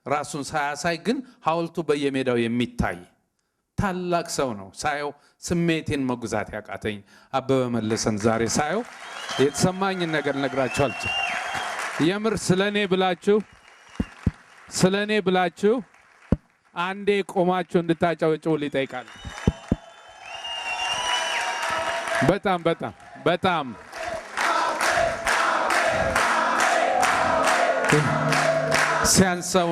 ራሱን ሳያሳይ ግን ሐውልቱ በየሜዳው የሚታይ ታላቅ ሰው ነው። ሳየው ስሜቴን መጉዛት ያቃተኝ አበበ መለሰን ዛሬ ሳየው የተሰማኝን ነገር ነግራችሁ አልችልም። የምር ስለኔ ብላችሁ አንዴ ቆማችሁ እንድታጨበጭቡ ሊጠይቃል። በጣም ሲያንሰው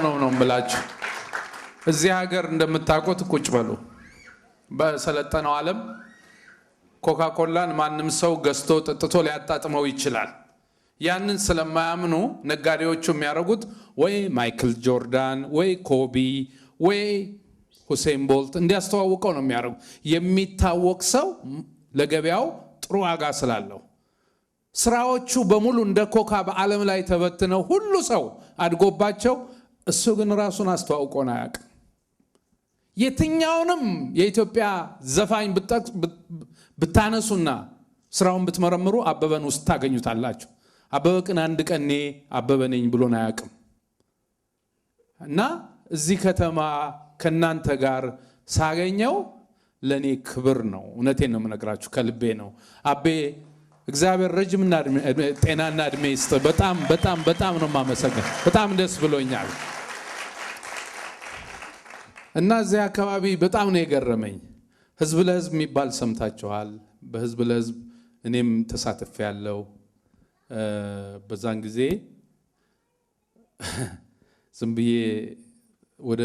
ነው የምላችሁ። እዚህ ሀገር እንደምታውቁት ቁጭ በሉ። በሰለጠነው ዓለም ኮካኮላን ማንም ሰው ገዝቶ ጠጥቶ ሊያጣጥመው ይችላል። ያንን ስለማያምኑ ነጋዴዎቹ የሚያደርጉት ወይ ማይክል ጆርዳን ወይ ኮቢ ወይ ሁሴን ቦልት እንዲያስተዋውቀው ነው የሚያደርጉት። የሚታወቅ ሰው ለገበያው ጥሩ ዋጋ ስላለው ስራዎቹ በሙሉ እንደ ኮካ በዓለም ላይ ተበትነው ሁሉ ሰው አድጎባቸው፣ እሱ ግን ራሱን አስተዋውቆን አያውቅም። የትኛውንም የኢትዮጵያ ዘፋኝ ብታነሱና ስራውን ብትመረምሩ አበበን ውስጥ ታገኙታላችሁ። አበበ ግን አንድ ቀን እኔ አበበ ነኝ ብሎን አያውቅም። እና እዚህ ከተማ ከናንተ ጋር ሳገኘው ለኔ ክብር ነው። እውነቴን ነው የምነግራችሁ፣ ከልቤ ነው። አቤ እግዚአብሔር ረጅምና ጤናና እድሜ ይስጥ። በጣም ነው የማመሰግነው። በጣም ደስ ብሎኛል። እና እዚህ አካባቢ በጣም ነው የገረመኝ። ህዝብ ለህዝብ የሚባል ሰምታችኋል። በህዝብ ለህዝብ እኔም ተሳትፌ ያለው በዛን ጊዜ ዝም ብዬ ወደ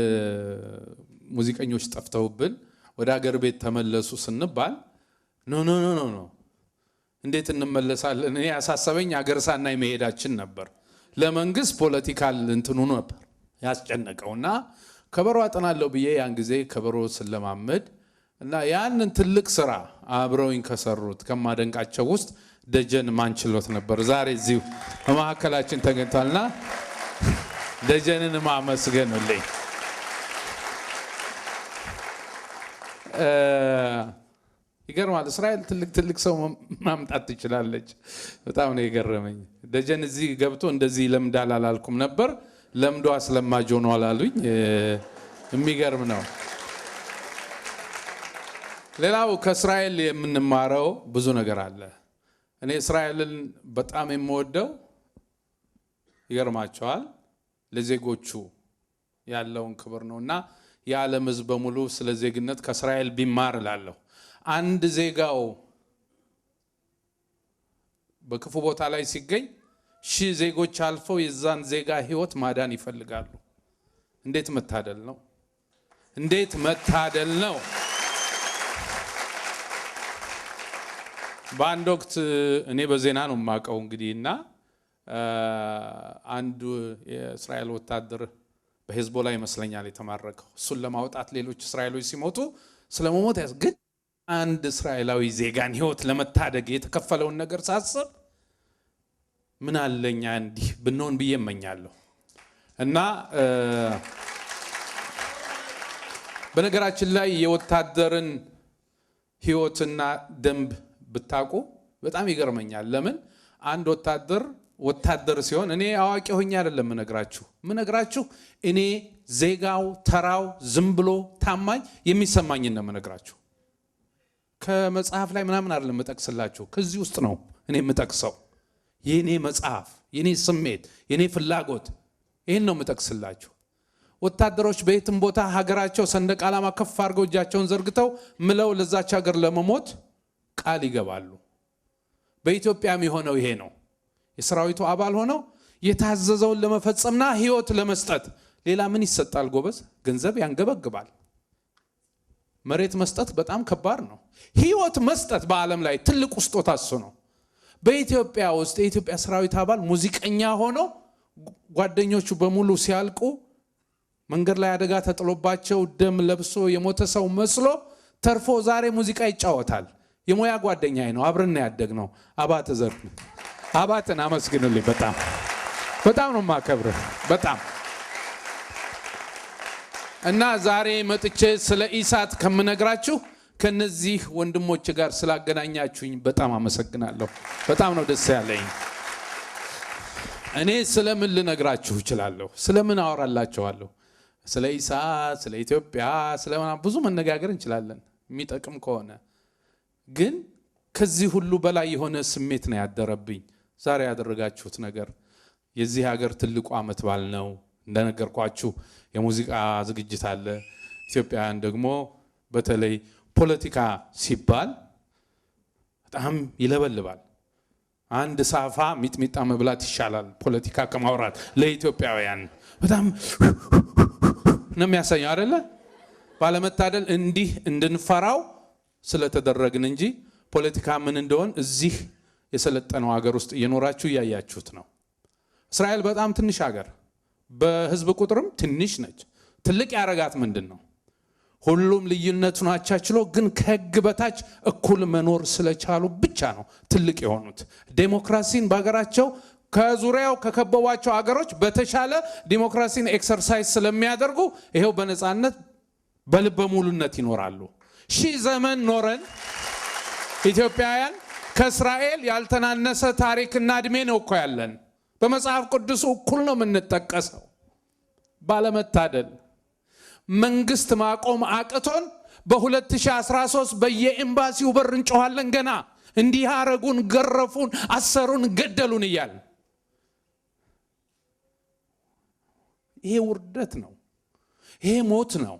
ሙዚቀኞች ጠፍተውብን ወደ ሀገር ቤት ተመለሱ ስንባል ኖ እንዴት እንመለሳለን? እኔ ያሳሰበኝ ሀገር ሳናይ መሄዳችን ነበር። ለመንግስት ፖለቲካል እንትኑ ነበር ያስጨነቀውና ከበሮ አጠናለሁ ብዬ ያን ጊዜ ከበሮ ስለማመድ እና ያንን ትልቅ ስራ አብረውኝ ከሰሩት ከማደንቃቸው ውስጥ ደጀን ማንችሎት ነበር። ዛሬ እዚሁ በመካከላችን ተገኝቷልና ደጀንን ማመስገኑልኝ። ይገርማል። እስራኤል ትልቅ ሰው ማምጣት ትችላለች። በጣም ነው የገረመኝ። ደጀን እዚህ ገብቶ እንደዚህ ለምዳል አላልኩም ነበር። ለምዶ አስለማጅ ሆኖ አላሉኝ። የሚገርም ነው። ሌላው ከእስራኤል የምንማረው ብዙ ነገር አለ። እኔ እስራኤልን በጣም የምወደው ይገርማቸዋል ለዜጎቹ ያለውን ክብር ነውና የዓለም ሕዝብ በሙሉ ስለ ዜግነት ከእስራኤል ቢማር እላለሁ። አንድ ዜጋው በክፉ ቦታ ላይ ሲገኝ ሺህ ዜጎች አልፈው የዛን ዜጋ ህይወት ማዳን ይፈልጋሉ። እንዴት መታደል ነው! እንዴት መታደል ነው! በአንድ ወቅት እኔ በዜና ነው የማውቀው እንግዲህና አንዱ የእስራኤል ወታደር በሄዝቦላ ይመስለኛል የተማረከው። እሱን ለማውጣት ሌሎች እስራኤሎች ሲሞቱ ስለመሞት ግን አንድ እስራኤላዊ ዜጋን ህይወት ለመታደግ የተከፈለውን ነገር ሳስብ ምን አለኛ እንዲህ ብንሆን ብዬ እመኛለሁ። እና በነገራችን ላይ የወታደርን ህይወትና ደንብ ብታውቁ በጣም ይገርመኛል። ለምን አንድ ወታደር ሲሆን እኔ አዋቂ ሆኜ አይደለም ምነግራችሁ እኔ ዜጋው ተራው ዝም ብሎ ታማኝ የሚሰማኝ ነው ምነግራችሁ። ከመጽሐፍ ላይ ምናምን አይደለም መጠቅስላችሁ፣ ከዚህ ውስጥ ነው እኔ የምጠቅሰው። የኔ መጽሐፍ፣ የኔ ስሜት፣ የኔ ፍላጎት ይሄን ነው የምጠቅስላችሁ። ወታደሮች በየትም ቦታ ሀገራቸው ሰንደቅ ዓላማ ከፍ አድርገው እጃቸውን ዘርግተው ምለው ለዛች ሀገር ለመሞት ቃል ይገባሉ። በኢትዮጵያም የሆነው ይሄ ነው። የሰራዊቱ አባል ሆነው የታዘዘውን ለመፈጸምና ህይወት ለመስጠት ሌላ ምን ይሰጣል ጎበዝ? ገንዘብ ያንገበግባል። መሬት መስጠት በጣም ከባድ ነው። ህይወት መስጠት በዓለም ላይ ትልቅ ስጦታ እሱ ነው። በኢትዮጵያ ውስጥ የኢትዮጵያ ሰራዊት አባል ሙዚቀኛ ሆኖ ጓደኞቹ በሙሉ ሲያልቁ መንገድ ላይ አደጋ ተጥሎባቸው ደም ለብሶ የሞተ ሰው መስሎ ተርፎ ዛሬ ሙዚቃ ይጫወታል። የሞያ ጓደኛዬ ነው፣ አብረን ያደግነው አባተ ዘርፍ። አባተን አመስግኑልኝ። በጣም ነው የማከብረው በጣም። እና ዛሬ መጥቼ ስለ ኢሳት ከምነግራችሁ ከነዚህ ወንድሞች ጋር ስላገናኛችሁኝ በጣም አመሰግናለሁ። በጣም ነው ደስ ያለኝ። እኔ ስለምን ልነግራችሁ እችላለሁ? ስለምን አወራላችኋለሁ? ስለ ኢሳት፣ ስለ ኢትዮጵያ፣ ብዙ መነጋገር እንችላለን የሚጠቅም ከሆነ። ግን ከዚህ ሁሉ በላይ የሆነ ስሜት ነው ያደረብኝ። ዛሬ ያደረጋችሁት ነገር የዚህ ሀገር ትልቁ ዓመት በዓል ነው። እንደነገርኳችሁ የሙዚቃ ዝግጅት አለ። ኢትዮጵያውያን ደግሞ በተለይ ፖለቲካ ሲባል በጣም ይለበልባል። አንድ ሳፋ ሚጥሚጣ መብላት ይሻላል ፖለቲካ ከማውራት ለኢትዮጵያውያን። በጣም ነው የሚያሰኘው አይደለ? ባለመታደል እንዲህ እንድንፈራው ስለተደረግን እንጂ ፖለቲካ ምን እንደሆነ እዚህ የሰለጠነው ሀገር ውስጥ እየኖራችሁ እያያችሁት ነው። እስራኤል በጣም ትንሽ ሀገር፣ በህዝብ ቁጥርም ትንሽ ነች። ትልቅ ያረጋት ምንድነው? ሁሉም ልዩነቱን አቻችሎ ግን ከህግ በታች እኩል መኖር ስለቻሉ ብቻ ነው ትልቅ የሆኑት። ዴሞክራሲን በሀገራቸው ከዙሪያው ከከበቧቸው ሀገሮች በተሻለ ዴሞክራሲን ኤክሰርሳይዝ ስለሚያደርጉ ይሄው በነፃነት በልበ ሙሉነት ይኖራሉ። ሺህ ዘመን ኖረን ኢትዮጵያውያን ከእስራኤል ያልተናነሰ ታሪክና እድሜ ነው እኮ ያለን። በመጽሐፍ ቅዱስ እኩል ነው የምንጠቀሰው። ባለመታደል መንግስት ማቆም አቅቶን በ2013 በየኤምባሲው በር እንጮሃለን። ገና እንዲህ አረጉን፣ ገረፉን፣ አሰሩን፣ ገደሉን እያል። ይሄ ውርደት ነው። ይሄ ሞት ነው።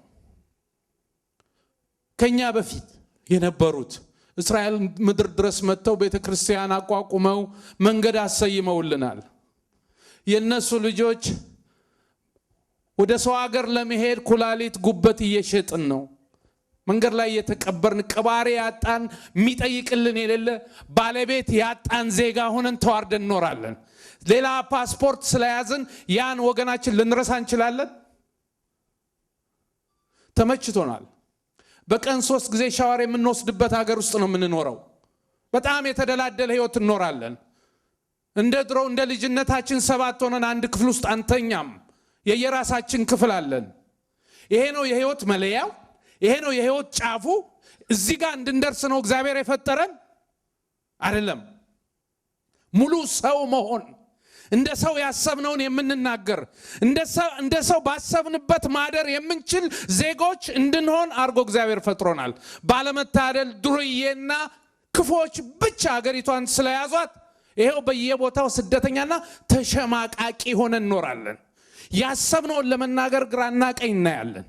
ከኛ በፊት የነበሩት እስራኤል ምድር ድረስ መጥተው ቤተክርስቲያን አቋቁመው መንገድ አሰይመውልናል። የነሱ ልጆች ወደ ሰው ሀገር ለመሄድ ኩላሊት ጉበት እየሸጥን ነው። መንገድ ላይ የተቀበርን ቀባሪ ያጣን የሚጠይቅልን የሌለ ባለቤት ያጣን ዜጋ ሆነን ተዋርደን እንኖራለን። ሌላ ፓስፖርት ስለያዝን ያን ወገናችን ልንረሳ እንችላለን? ተመችቶናል። በቀን 3 ጊዜ ሻወር የምንወስድበት ሀገር ውስጥ ነው የምንኖረው። በጣም የተደላደለ ህይወት እንኖራለን። እንደ ድሮ እንደ ልጅነታችን 7 ሆነን አንድ ክፍል ውስጥ አንተኛም። የየራሳችን ክፍል አለን። ይሄ ነው የህይወት መለያው። ይሄ ነው የህይወት ጫፉ። እዚህ ጋር እንድንደርስ ነው እግዚአብሔር የፈጠረን አይደለም። ሙሉ ሰው መሆን፣ እንደ ሰው ያሰብነውን የምንናገር፣ እንደ ሰው ባሰብንበት ማደር የምንችል ዜጎች እንድንሆን አርጎ እግዚአብሔር ፈጥሮናል። ባለመታደል ዱርዬና ክፎች ብቻ ሀገሪቷን ስለያዟት ይሄው በየቦታው ስደተኛና ተሸማቃቂ ሆነን እንኖራለን። ያሰብነውን ለመናገር ግራና ቀኝ እናያለን።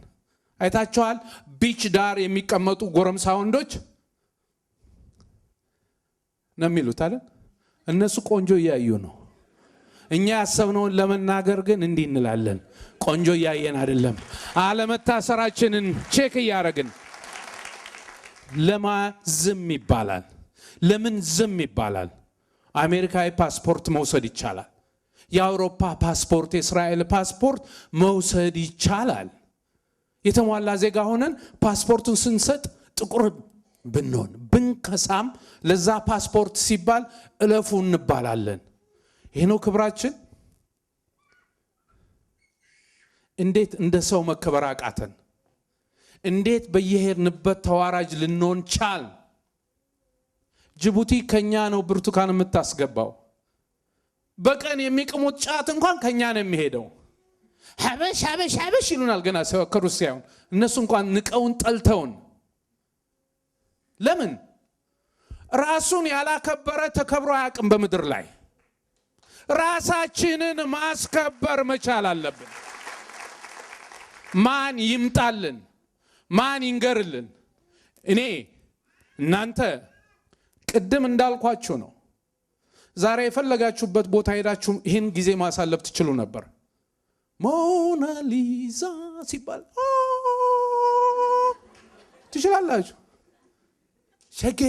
አይታችኋል? ቢች ዳር የሚቀመጡ ጎረምሳ ወንዶች ነው የሚሉት አይደል? እነሱ ቆንጆ እያዩ ነው። እኛ ያሰብነውን ለመናገር ግን እንዲህ እንላለን። ቆንጆ እያየን አይደለም። አለመታሰራችንን ቼክ እያደረግን ለምን ዝም ይባላል? አሜሪካዊ ፓስፖርት መውሰድ ይቻላል። የአውሮፓ ፓስፖርት፣ የእስራኤል ፓስፖርት መውሰድ ይቻላል። የተሟላ ዜጋ ሆነን ፓስፖርቱን ስንሰጥ ጥቁር ብንሆን ብንከሳም ለዛ ፓስፖርት ሲባል እለፉ እንባላለን። ይሄ ነው ክብራችን? እንዴት እንደ ሰው መከበር አቃተን? እንዴት በየሄድንበት ተዋራጅ ልንሆን ቻል? ጅቡቲ ከኛ ነው ብርቱካን የምታስገባው። በቀን የሚቅሙት ጫት እንኳን ከኛ ነው የሚሄደው። ሐበሽ ሐበሽ ሐበሽ ይሉናል ገና ከሩሲያውን። እነሱ እንኳን ንቀውን ጠልተውን። ለምን? ራሱን ያላከበረ ተከብሮ አያውቅም በምድር ላይ። ራሳችንን ማስከበር መቻል አለብን። ማን ይምጣልን? ማን ይንገርልን? እኔ እናንተ ቅድም እንዳልኳችሁ ነው። ዛሬ የፈለጋችሁበት ቦታ ሄዳችሁ ይህን ጊዜ ማሳለፍ ትችሉ ነበር። ሞናሊዛ ሲባል ትችላላችሁ። ሸጌ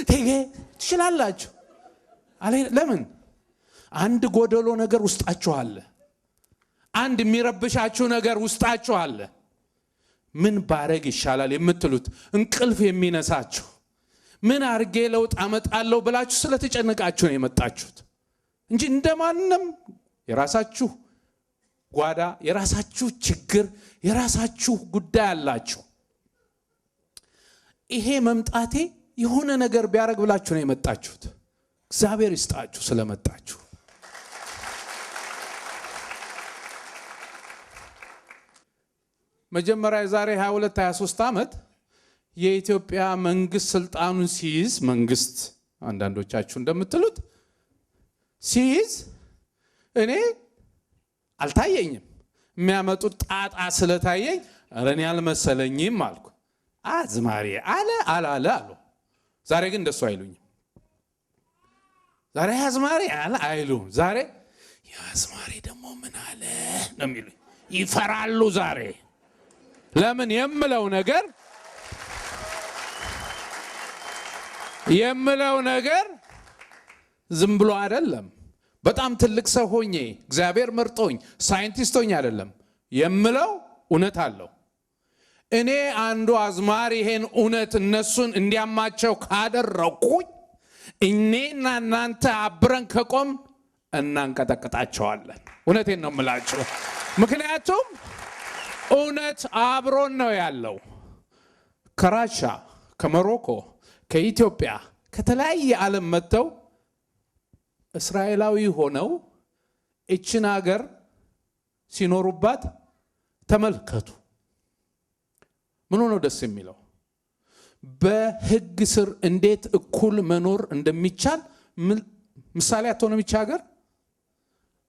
ቴጌ ትችላላችሁ። ለምን? አንድ ጎደሎ ነገር ውስጣችሁ አለ። አንድ የሚረብሻችሁ ነገር ውስጣችሁ አለ። ምን ባረግ ይሻላል የምትሉት እንቅልፍ የሚነሳችሁ ምን አርጌ ለውጥ አመጣለሁ ብላችሁ ስለተጨነቃችሁ ነው የመጣችሁት እንጂ እንደማንም የራሳችሁ ጓዳ፣ የራሳችሁ ችግር፣ የራሳችሁ ጉዳይ አላችሁ። ይሄ መምጣቴ የሆነ ነገር ቢያረግ ብላችሁ ነው የመጣችሁት። እግዚአብሔር ይስጣችሁ ስለመጣችሁ። መጀመሪያ ዛሬ 22 23 ዓመት የኢትዮጵያ መንግስት ስልጣኑን ሲይዝ፣ መንግስት አንዳንዶቻችሁ እንደምትሉት ሲይዝ እኔ አልታየኝም። የሚያመጡት ጣጣ ስለታየኝ እኔ አልመሰለኝም አልኩ። አዝማሪ አለ አላለ አሉ። ዛሬ ግን እንደሱ አይሉኝም። ዛሬ አዝማሪ አለ አይሉ። ዛሬ የአዝማሪ ደግሞ ምን አለ ነው የሚሉኝ። ይፈራሉ ዛሬ። ለምን? የምለው ነገር ዝም ብሎ አይደለም። በጣም ትልቅ ሰው ሆኜ እግዚአብሔር መርጦኝ ሳይንቲስት ሆኜ አይደለም። የምለው እውነት አለው። እኔ አንዱ አዝማሪ ይሄን እውነት እነሱን እንዲያማቸው ካደረኩኝ እኔና እናንተ አብረን ከቆም እናንቀጠቅጣቸዋለን። እውነቴን ነው የምላችሁ። ምክንያቱም እውነት አብሮን ነው ያለው። ከራሻ፣ ከሞሮኮ፣ ከኢትዮጵያ፣ ከተለያየ ዓለም መጥተው እስራኤላዊ ሆነው እችን ሀገር ሲኖሩባት ተመልከቱ። ምን ነው ደስ የሚለው? በህግ ስር እንዴት እኩል መኖር እንደሚቻል ምሳሌ አትሆንም ይህች ሀገር?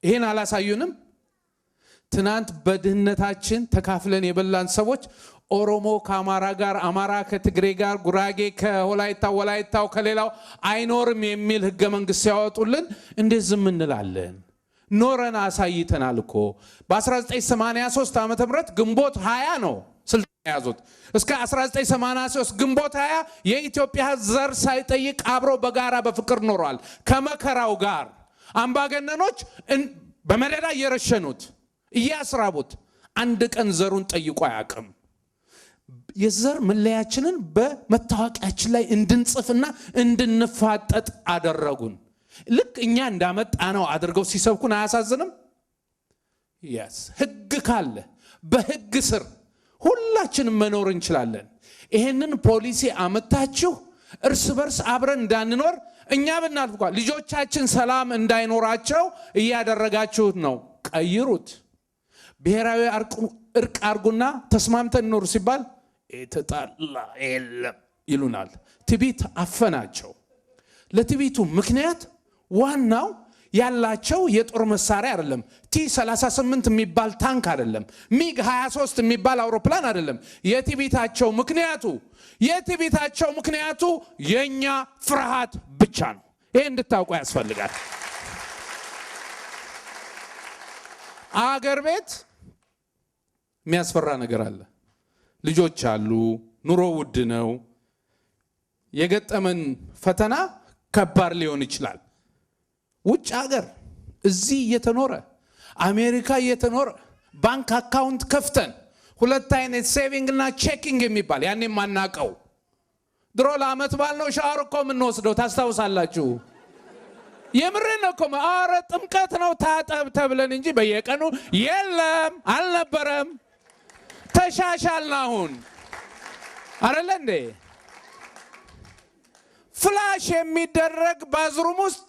ይሄን አላሳዩንም? ትናንት በድህነታችን ተካፍለን የበላን ሰዎች ኦሮሞ ከአማራ ጋር፣ አማራ ከትግሬ ጋር፣ ጉራጌ ከወላይታው፣ ወላይታው ከሌላው አይኖርም የሚል ህገ መንግስት ሲያወጡልን እንዴት ዝም እንላለን? ኖረን አሳይተናል እኮ። በ1983 ዓመተ ምህረት ግንቦት 20 ነው ስልጣን ያዙት። እስከ 1983 ግንቦት 20 የኢትዮጵያ ዘር ሳይጠይቅ አብሮ በጋራ በፍቅር ኖሯል። ከመከራው ጋር አምባገነኖች በመደዳ እየረሸኑት እያስራቡት አንድ ቀን ዘሩን ጠይቆ አያውቅም። የዘር መለያችንን በመታወቂያችን ላይ እንድንጽፍና እንድንፋጠጥ አደረጉን። ልክ እኛ እንዳመጣ ነው አድርገው ሲሰብኩን አያሳዝንም? ህግ ካለ በህግ ስር ሁላችንም መኖር እንችላለን። ይሄንን ፖሊሲ አመጣችሁ እርስ በርስ አብረን እንዳንኖር እኛ ብናልፍኳል ልጆቻችን ሰላም እንዳይኖራቸው እያደረጋችሁት ነው። ቀይሩት። ብሔራዊ እርቅ አርጉና ተስማምተን ኖር ሲባል የተጣላ የለም ይሉናል። ትቢት አፈናቸው። ለትቢቱ ምክንያት ዋናው ያላቸው የጦር መሳሪያ አይደለም። ቲ38 የሚባል ታንክ አይደለም። ሚግ 23 የሚባል አውሮፕላን አይደለም። የትቢታቸው ምክንያቱ የኛ ፍርሃት ብቻ ነው። ይሄ እንድታውቁ ያስፈልጋል። አገር ቤት የሚያስፈራ ነገር አለ። ልጆች አሉ፣ ኑሮ ውድ ነው። የገጠመን ፈተና ከባድ ሊሆን ይችላል። ውጭ ሀገር እዚህ እየተኖረ አሜሪካ እየተኖረ ባንክ አካውንት ከፍተን ሁለት አይነት ሴቪንግ እና ቼኪንግ የሚባል ያኔ ማናቀው ድሮ ለአመት ባል ነው ሻወር እኮ የምንወስደው ታስታውሳላችሁ። የምሬን ነው እኮ አረ ጥምቀት ነው ታጠብ ተብለን እንጂ በየቀኑ የለም አልነበረም። ተሻሻልና አሁን አይደለ እንዴ ፍላሽ የሚደረግ ባዝሩም ውስጥ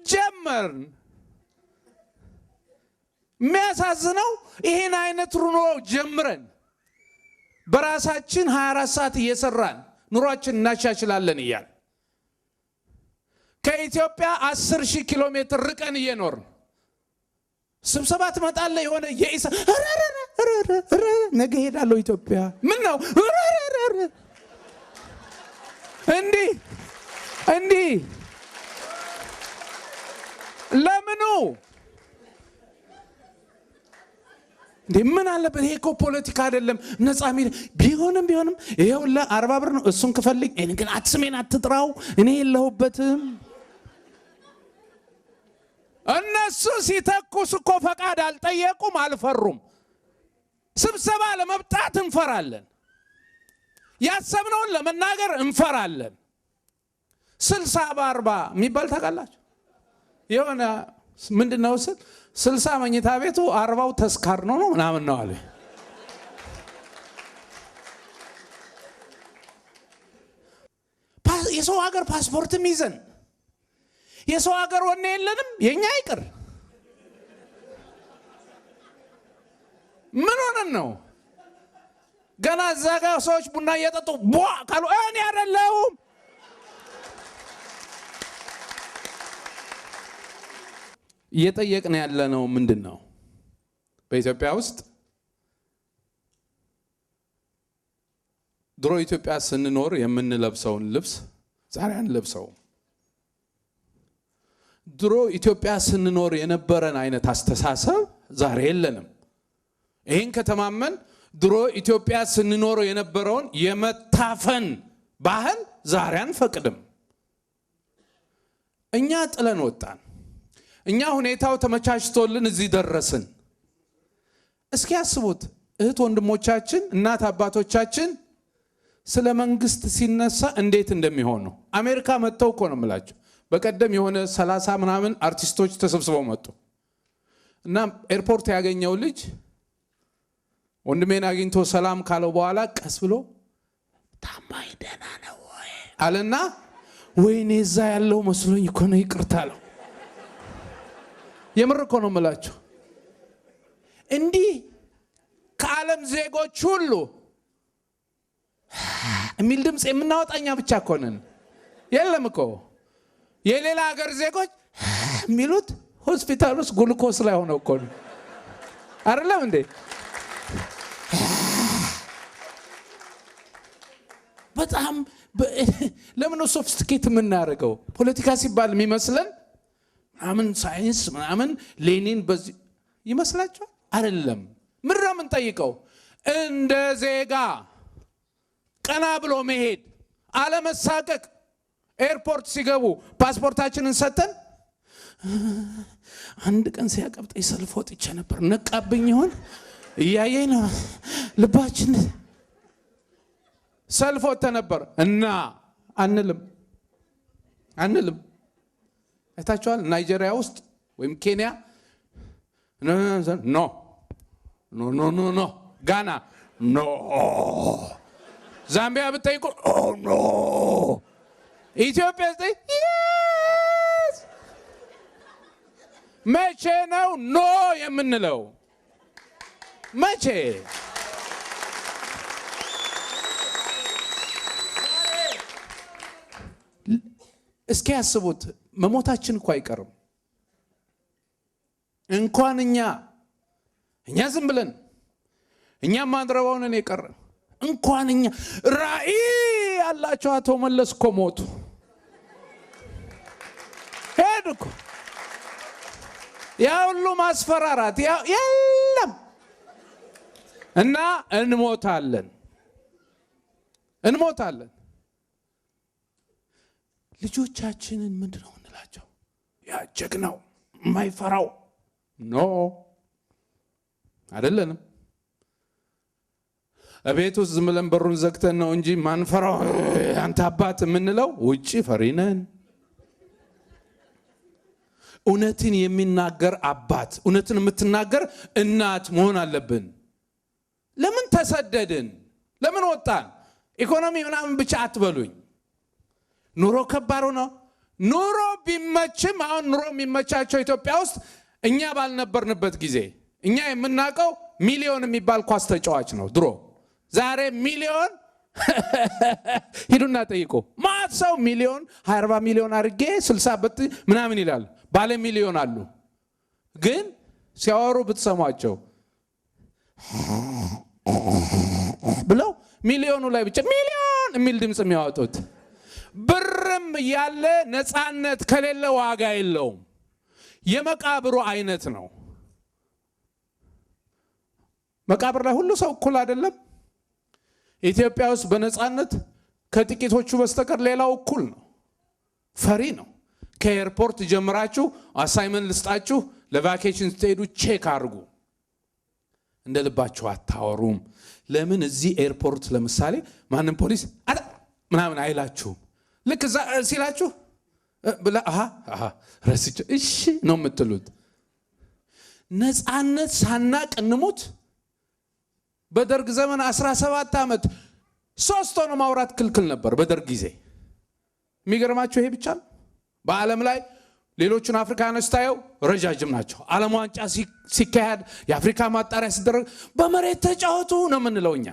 ጀመርን። የሚያሳዝነው ይሄን አይነት ኑሮ ጀምረን በራሳችን 24 ሰዓት እየሰራን ኑሯችን እናሻሽላለን እያል ከኢትዮጵያ 10,000 ኪሎ ሜትር ርቀን እየኖርን ስብሰባ ትመጣለህ የሆነ የኢሳ ነገ ሄዳለሁ ኢትዮጵያ ምን ነው እንዲህ ለምኑ ምን አለበት? ይሄ እኮ ፖለቲካ አይደለም። ነፃ ቢሆንም ይሄው ለ40 ብር ነው እሱን ክፈልኝ እኔ ግን አትስሜን አትጥራው እኔ የለሁበትም። እነሱ ሲተኩስ እኮ ፈቃድ አልጠየቁም አልፈሩም። ስብሰባ ለመብጣት እንፈራለን። ያሰብነውን ለመናገር እንፈራለን። 60/40 የሚባል ታውቃላችሁ? የሆነ ምንድነው 60 መኝታ ቤቱ 40ው ተስካር ነው ምናምን ነው አለ። የሰው ሀገር ፓስፖርትም ይዘን የሰው ሀገር ወኔ የለንም። የኛ ይቅር ምን ሆነን ነው? ገና እዛ ጋር ሰዎች ቡና እየጠጡ ቧ ካሉ እኔ አይደለሁም። እየጠየቅን ያለነው ምንድነው? በኢትዮጵያ ውስጥ ድሮ ኢትዮጵያ ስንኖር የምንለብሰውን ልብስ ዛሬ አንለብሰውም። ድሮ ኢትዮጵያ ስንኖር የነበረን አይነት አስተሳሰብ ዛሬ የለንም። ይሄን ከተማመን ድሮ ኢትዮጵያ ስንኖር የነበረውን የመታፈን ባህል ዛሬ አንፈቅድም። እኛ ጥለን ወጣን። እኛ ሁኔታው ተመቻችቶልን እዚህ ደረስን። እስኪ ያስቡት እህት ወንድሞቻችን እናት አባቶቻችን ስለ መንግስት ሲነሳ እንዴት እንደሚሆኑ። አሜሪካ መጥተው እኮ ነው የምላቸው። በቀደም የሆነ 30 ምናምን አርቲስቶች ተሰብስበው መጡ እና ኤርፖርት ያገኘው ልጅ ወንድሜን አግኝቶ ሰላም ካለው በኋላ ቀስ ብሎ ታማኝ ደህና ነው ወይ አለና ወይኔ እዛ ያለው መስሎኝ እኮ ነው ይቅርታ አለው። የምር እኮ ነው የምላቸው። እንዲህ ከዓለም ዜጎች ሁሉ የሚል ድምፅ የምናወጣኛ ብቻ እኮ ነን። የለም እኮ የሌላ ሀገር ዜጎች የሚሉት ሆስፒታል ውስጥ ግሉኮስ ላይ ሆነው እኮ ነው አይደለም እንዴ? በጣም ለምን ሶፊስቲኬት የምናደርገው? ፖለቲካ ሲባል የሚመስለን ምናምን ሳይንስ ምናምን ሌኒን በዚህ ይመስላችኋል? አይደለም። ምንድን ነው የምንጠይቀው? እንደ ዜጋ ቀና ብሎ መሄድ፣ አለመሳቀቅ። ኤርፖርት ሲገቡ ፓስፖርታችንን ሰተን አንድ ቀን ሲያቀብጠኝ ሰልፍ ወጥቼ ነበር ነቃብኝ ይሆን እያየኝ ነው ልባችን ሰልፍ ወጥተ ነበር እና አንልም። አይታችኋል? ናይጄሪያ ውስጥ ወይም ኬንያ ኖ ጋና ኖ ዛምቢያ ብትጠይቁ ኖ ኢትዮጵያ ብትጠይቁ የስ። መቼ ነው ኖ የምንለው? መቼ? እስኪ ያስቡት። መሞታችን እኮ አይቀርም። እንኳን እኛ ዝም ብለን እኛም ማድረባውን እኔ ቀረ እንኳን እኛ ራእይ ያላቸው አቶ መለስ እኮ ሞቱ። እኮ ያ ሁሉ ማስፈራራት የለም እና እንሞታለን። ልጆቻችንን ምንድነው እንላቸው? ያ ጀግናው የማይፈራው ኖ አይደለንም። እቤት ውስጥ ዝም ብለን በሩን ዘግተን ነው እንጂ ማንፈራው አንተ አባት የምንለው ውጪ ፈሪ ነን። እውነትን የሚናገር አባት፣ እውነትን የምትናገር እናት መሆን አለብን። ለምን ተሰደድን? ለምን ወጣን? ኢኮኖሚ ምናምን ብቻ አትበሉኝ። ኑሮ ከባድ ነው። ኑሮ ቢመችም አሁን ኑሮ የሚመቻቸው ኢትዮጵያ ውስጥ እኛ ባልነበርንበት ጊዜ እኛ የምናውቀው ሚሊዮን የሚባል ኳስ ተጫዋች ነው ድሮ። ዛሬ ሚሊዮን ሂዱና ጠይቁ። ማት ሰው ሚሊዮን 40 ሚሊዮን አድርጌ 60 ምናምን ይላል። ባለ ሚሊዮን አሉ። ግን ሲያወሩ ብትሰሟቸው ብለው ሚሊዮኑ ላይ ብቻ ሚሊዮን የሚል ድምፅ የሚያወጡት። ብርም ያለ ነፃነት ከሌለ ዋጋ የለውም። የመቃብሩ አይነት ነው። መቃብር ላይ ሁሉ ሰው እኩል አይደለም። ኢትዮጵያ ውስጥ በነፃነት ከጥቂቶቹ በስተቀር ሌላው እኩል ነው። ፈሪ ነው። ከኤርፖርት ጀምራችሁ አሳይመንት ልስጣችሁ፣ ለቫኬሽን ስትሄዱ ቼክ አድርጉ። እንደ ልባችሁ አታወሩም። ለምን? እዚህ ኤርፖርት ለምሳሌ ማንም ፖሊስ ምናምን አይላችሁም። ልክ እዛ ሲላችሁ ብላ ረስቼ እሺ ነው የምትሉት። ነፃነት ሳናቅ እንሙት። በደርግ ዘመን 17 ዓመት 3 ሆኖ ማውራት ክልክል ነበር በደርግ ጊዜ። የሚገርማችሁ ይሄ ብቻ ነው። በዓለም ላይ ሌሎቹን አፍሪካኖች ታየው ረጃጅም ናቸው። ዓለም ዋንጫ ሲካሄድ የአፍሪካ ማጣሪያ ሲደረግ በመሬት ተጫወቱ ነው የምንለው እኛ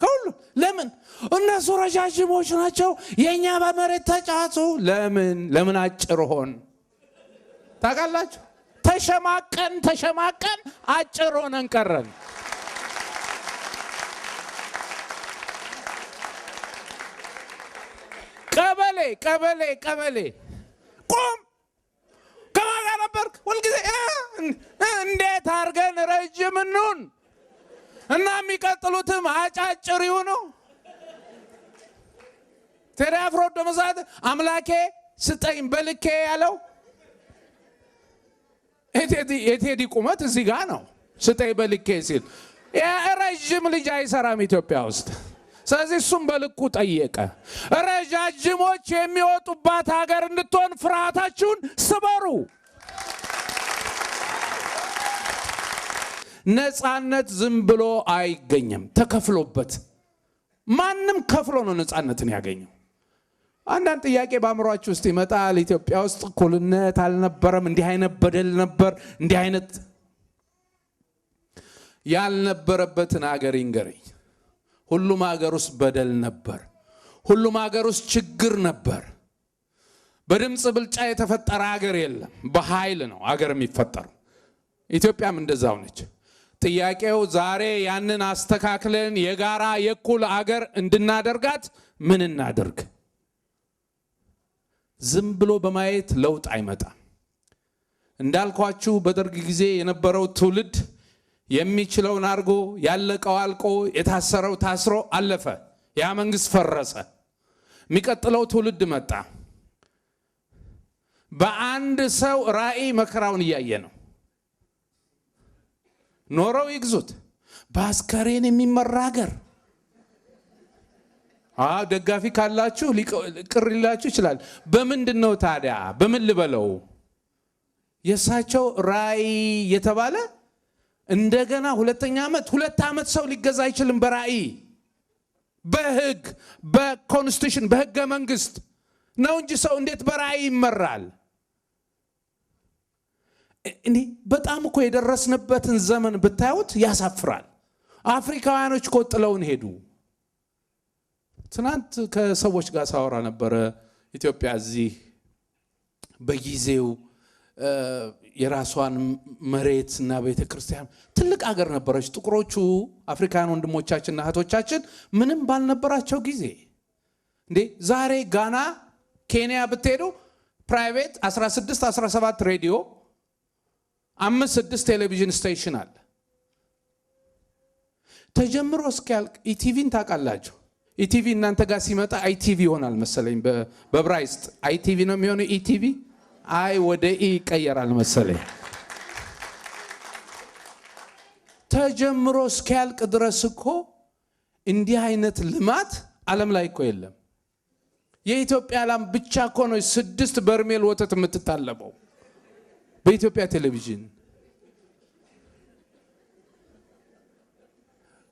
ከሁሉ። ለምን? እነሱ ረጃጅሞች ናቸው፣ የኛ በመሬት ተጫወቱ። ለምን አጭር ሆን? ታውቃላችሁ? ተሸማቀን አጭር ሆነን ቀረን። ቀበሌ ቆም ከማን ጋር ነበርክ? ሁልጊዜ እንዴት አድርገን ረጅም እንሁን እና የሚቀጥሉትም አጫጭር ይሁኑ። ቴዲ አፍሮ ደመሳት አምላኬ ስጠኝ በልኬ ያለው የቴዲ ቁመት እዚህ ጋር ነው። ስጠኝ በልኬ ሲል ረጅም ልጅ አይሰራም ኢትዮጵያ ውስጥ። ስለዚህ እሱም በልኩ ጠየቀ። ረጃጅሞች የሚወጡባት ሀገር እንድትሆን ፍርሃታችሁን ስበሩ። ነፃነት ዝም ብሎ አይገኝም፣ ተከፍሎበት። ማንም ከፍሎ ነው ነፃነትን ያገኘው። አንዳንድ ጥያቄ በአእምሯችሁ ውስጥ ይመጣል። ኢትዮጵያ ውስጥ እኩልነት አልነበረም፣ እንዲህ አይነት በደል ነበር። እንዲህ አይነት ያልነበረበትን ሀገር ይንገረኝ። ሁሉም ሀገር ውስጥ በደል ነበር። ሁሉም ሀገር ውስጥ ችግር ነበር። በድምፅ ብልጫ የተፈጠረ ሀገር የለም። በኃይል ነው ሀገር የሚፈጠረው። ኢትዮጵያም እንደዛው ነች። ጥያቄው ዛሬ ያንን አስተካክለን የጋራ የኩል ሀገር እንድናደርጋት ምን እናደርግ? ዝም ብሎ በማየት ለውጥ አይመጣም። እንዳልኳችሁ በደርግ ጊዜ የነበረው ትውልድ የሚችለውን አድርጎ ያለቀው አልቆ የታሰረው ታስሮ አለፈ። ያ መንግስት ፈረሰ። የሚቀጥለው ትውልድ መጣ። በአንድ ሰው ራዕይ መከራውን እያየ ነው። ኖረው ይግዙት። በአስከሬን የሚመራ ሀገር። ደጋፊ ካላችሁ ቅር ሊላችሁ ይችላል። በምንድን ነው ታዲያ? በምን ልበለው? የእሳቸው ራዕይ የተባለ እንደገና 2 ዓመት ሰው ሊገዛ አይችልም። በራዕይ በህግ በኮንስቲቱሽን በህገ መንግስት ነው እንጂ ሰው እንዴት በራዕይ ይመራል? እንዴ በጣም እኮ የደረስንበትን ዘመን ብታዩት ያሳፍራል። አፍሪካውያኖች እኮ ጥለውን ሄዱ። ትናንት ከሰዎች ጋር ሳወራ ነበረ። ኢትዮጵያ እዚህ በጊዜው የራሷን መሬትና ቤተክርስቲያን ትልቅ ሀገር ነበረች። ጥቁሮቹ አፍሪካን ወንድሞቻችንና እህቶቻችን ምንም ባልነበራቸው ጊዜ እንዴ ዛሬ ጋና፣ ኬንያ ብትሄዱ ፕራይቬት 16 17 ሬዲዮ 5-6 ቴሌቪዥን ስቴሽን አለ። ተጀምሮ እስኪያልቅ ኢቲቪን ታውቃላችሁ? ኢቲቪ እናንተ ጋር ሲመጣ አይቲቪ ይሆናል መሰለኝ። በብራይስጥ አይቲቪ ነው የሚሆነው። ኢቲቪ አይ ወደ ኢ ይቀየራል መሰለኝ። ተጀምሮ እስኪያልቅ ድረስ እኮ እንዲህ አይነት ልማት ዓለም ላይ እኮ የለም። የኢትዮጵያ ላም ብቻ እኮ ነው 6 በርሜል ወተት የምትታለበው በኢትዮጵያ ቴሌቪዥን።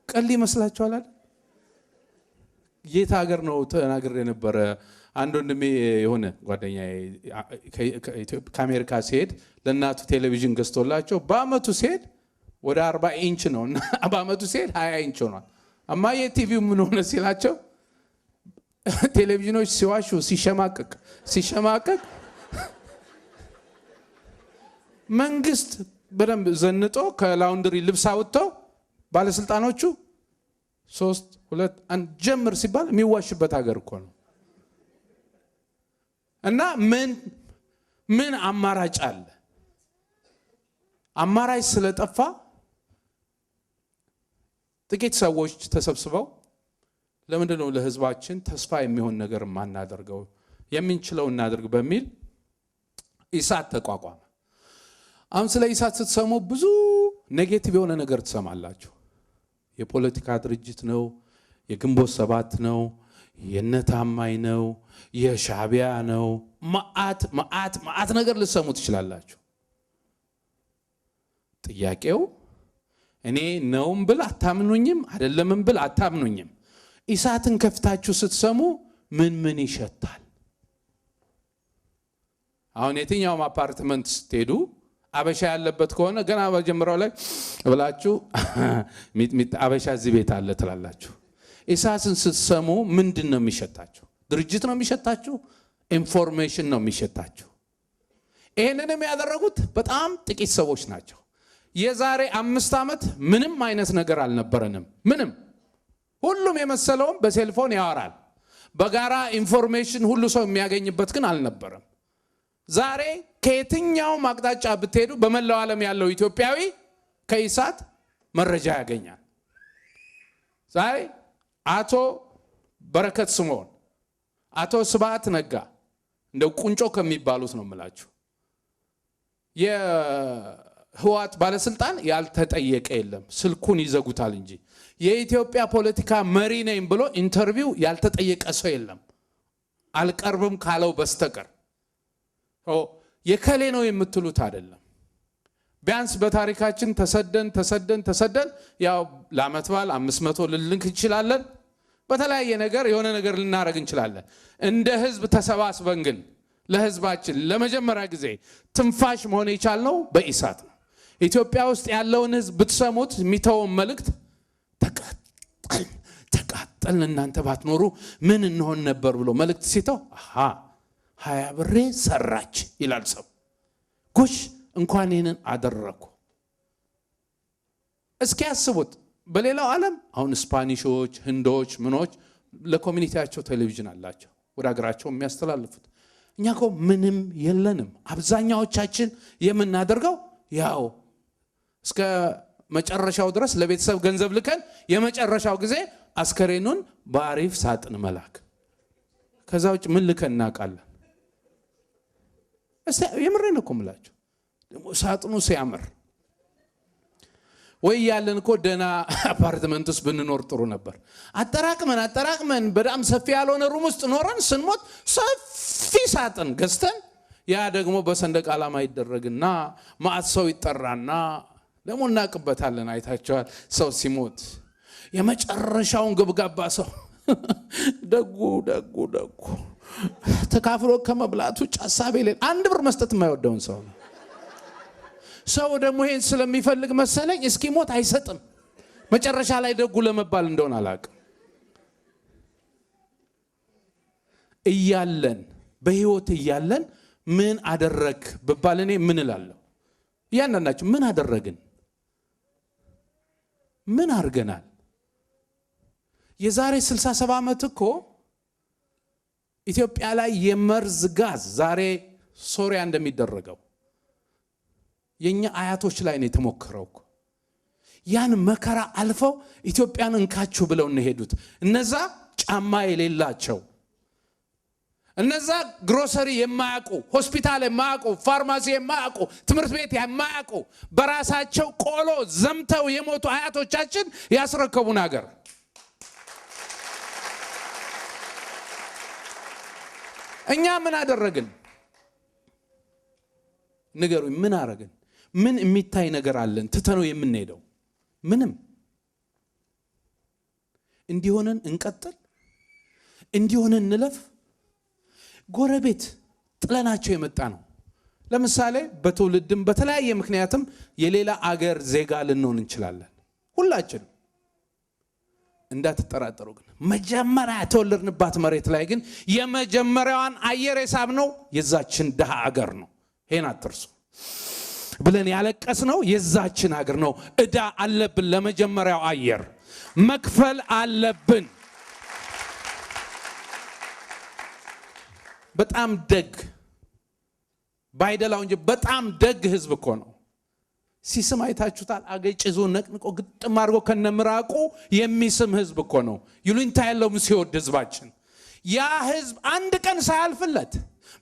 ቀል ይመስላችኋል አይደል? የት ሀገር ነው ተናግሬ የነበረ። አንድ ወንድሜ የሆነ ጓደኛዬ ከአሜሪካ ሲሄድ ለእናቱ ቴሌቪዥን ገዝቶላቸው በአመቱ ሲሄድ ወደ 40 ኢንች ነው እና በአመቱ ሲሄድ 20 ኢንች ሆኗል። እማዬ ቲቪው ምን ሆነ ሲላቸው ቴሌቪዥኖች ሲዋሹ ሲሸማቀቅ መንግስት በደንብ ዘንጦ ከላውንድሪ ልብስ አውጥተው ባለስልጣኖቹ 3 2 1 ጀምር ሲባል የሚዋሽበት ሀገር እኮ ነው። እና ምን አማራጭ አለ? አማራጭ ስለጠፋ ጥቂት ሰዎች ተሰብስበው ለምንድን ነው ለህዝባችን ተስፋ የሚሆን ነገር ማናደርገው? የምንችለው እናድርግ በሚል ኢሳት ተቋቋመ። አሁን ስለ ኢሳት ስትሰሙ ብዙ ኔጌቲቭ የሆነ ነገር ትሰማላችሁ። የፖለቲካ ድርጅት ነው፣ የግንቦት 7 ነው፣ የነታማኝ ነው፣ የሻዕቢያ ነው፣ መዓት ነገር ልትሰሙ ትችላላችሁ። ጥያቄው እኔ ነውም ብል አታምኑኝም፣ አይደለምም ብል አታምኑኝም። ኢሳትን ከፍታችሁ ስትሰሙ ምን ይሸታል? አሁን የትኛውም አፓርትመንት ስትሄዱ አበሻ ያለበት ከሆነ ገና በጀምራው ላይ ብላችሁ አበሻ እዚህ ቤት አለ ትላላችሁ። ኢሳትን ስትሰሙ ምንድን ነው የሚሸታችሁ? ድርጅት ነው የሚሸታችሁ? ኢንፎርሜሽን ነው የሚሸታችሁ? ይሄንንም ያደረጉት በጣም ጥቂት ሰዎች ናቸው። የዛሬ 5 ዓመት ምንም አይነት ነገር አልነበረንም። ምንም ሁሉም የመሰለውም በሴልፎን ያወራል። በጋራ ኢንፎርሜሽን ሁሉ ሰው የሚያገኝበት ግን አልነበረም። ዛሬ ከየትኛውም አቅጣጫ ብትሄዱ በመላው ዓለም ያለው ኢትዮጵያዊ ከኢሳት መረጃ ያገኛል። ዛሬ አቶ በረከት ስምዖን፣ አቶ ስብሐት ነጋ እንደው ቁንጮ ከሚባሉት ነው የምላችሁ። የህወሓት ባለስልጣን ያልተጠየቀ የለም፣ ስልኩን ይዘጉታል እንጂ የኢትዮጵያ ፖለቲካ መሪ ነኝ ብሎ ኢንተርቪው ያልተጠየቀ ሰው የለም አልቀርብም ካለው በስተቀር። የከሌ ነው የምትሉት አይደለም። ቢያንስ በታሪካችን ተሰደን ያው ለዓመት በዓል 500 ልልንክ እንችላለን። በተለያየ ነገር የሆነ ነገር ልናረግ እንችላለን። እንደ ህዝብ ተሰባስበን ግን ለህዝባችን ለመጀመሪያ ጊዜ ትንፋሽ መሆን የቻልነው በኢሳት ነው። ኢትዮጵያ ውስጥ ያለውን ህዝብ ብትሰሙት የሚተውን መልእክት ተቃጠልን እናንተ ባትኖሩ ምን እንሆን ነበር ብሎ መልእክት ሲተው 20 ብሬ ሰራች ይላል ሰው። ጎሽ እንኳን ይህንን አደረኩ። እስኪ ያስቡት። በሌላው ዓለም አሁን ስፓኒሾች፣ ህንዶች፣ ምኖች ለኮሚኒቲያቸው ቴሌቪዥን አላቸው ወደ ሀገራቸው የሚያስተላልፉት። እኛ እኮ ምንም የለንም። አብዛኛዎቻችን የምናደርገው ያው እስከ መጨረሻው ድረስ ለቤተሰብ ገንዘብ ልከን የመጨረሻው ጊዜ አስከሬኑን በአሪፍ ሳጥን መላክ። ከዛ ውጭ ምን ልከን እናውቃለን? የምሬን እኮ የምላችሁ ደግሞ ሳጥኑ ሲያምር ወይ ያለን እኮ ደና አፓርትመንት ውስጥ ብንኖር ጥሩ ነበር። አጠራቅመን በጣም ሰፊ ያልሆነ ሩም ውስጥ ኖረን ስንሞት ሰፊ ሳጥን ገዝተን ያ ደግሞ በሰንደቅ ዓላማ ይደረግና ማዕት ሰው ይጠራና ደግሞ እናቅበታለን። አይታችኋል። ሰው ሲሞት የመጨረሻውን ግብጋባ ሰው ደጉ ተካፍሎ ከመብላቱ ጫሳቤ ሌላ 1 ብር መስጠት የማይወደውን ሰው ነው። ሰው ደግሞ ይሄን ስለሚፈልግ መሰለኝ እስኪሞት አይሰጥም። መጨረሻ ላይ ደጉ ለመባል እንደሆነ አላውቅም። እያለን በህይወት እያለን ምን አደረክ ብባል እኔ ምን እላለሁ? እያንዳንዳችሁ ምን አደረግን? ምን አድርገናል? የዛሬ 67 ዓመት እኮ ኢትዮጵያ ላይ የመርዝ ጋዝ ዛሬ ሶሪያ እንደሚደረገው የኛ አያቶች ላይ ነው የተሞከረው። ያን መከራ አልፈው ኢትዮጵያን እንካችሁ ብለው እንሄዱት። እነዛ ጫማ የሌላቸው፣ እነዛ ግሮሰሪ የማያውቁ፣ ሆስፒታል የማያውቁ፣ ፋርማሲ የማያውቁ፣ ትምህርት ቤት የማያውቁ በራሳቸው ቆሎ ዘምተው የሞቱ አያቶቻችን ያስረከቡን ሀገር። እኛ ምን አደረግን? ንገሩኝ፣ ምን አደረግን? ምን የሚታይ ነገር አለን ትተነው የምንሄደው? ምንም። እንዲሆነን እንቀጥል፣ እንዲሆነን እንለፍ። ጎረቤት ጥለናቸው የመጣ ነው። ለምሳሌ በትውልድም በተለያየ ምክንያትም የሌላ አገር ዜጋ ልንሆን እንችላለን ሁላችንም። እንዳትጠራጠሩ ግን መጀመሪያ የተወለድንባት መሬት ላይ ግን የመጀመሪያዋን አየር የሳብነው የዛችን ደሃ አገር ነው። ይሄን አትርሱ። ብለን ያለቀስነው የዛችን አገር ነው። እዳ አለብን፣ ለመጀመሪያው አየር መክፈል አለብን። በጣም ደግ ባይደላው እንጂ በጣም ደግ ህዝብ እኮ ነው። ሲስም አይታችሁታል። አገጭዞ ነቅንቆ ግጥም አድርጎ ከነምራቁ የሚስም ህዝብ እኮ ነው። ይሉኝታ ያለው ሲወድ ህዝባችን። ያ ህዝብ አንድ ቀን ሳያልፍለት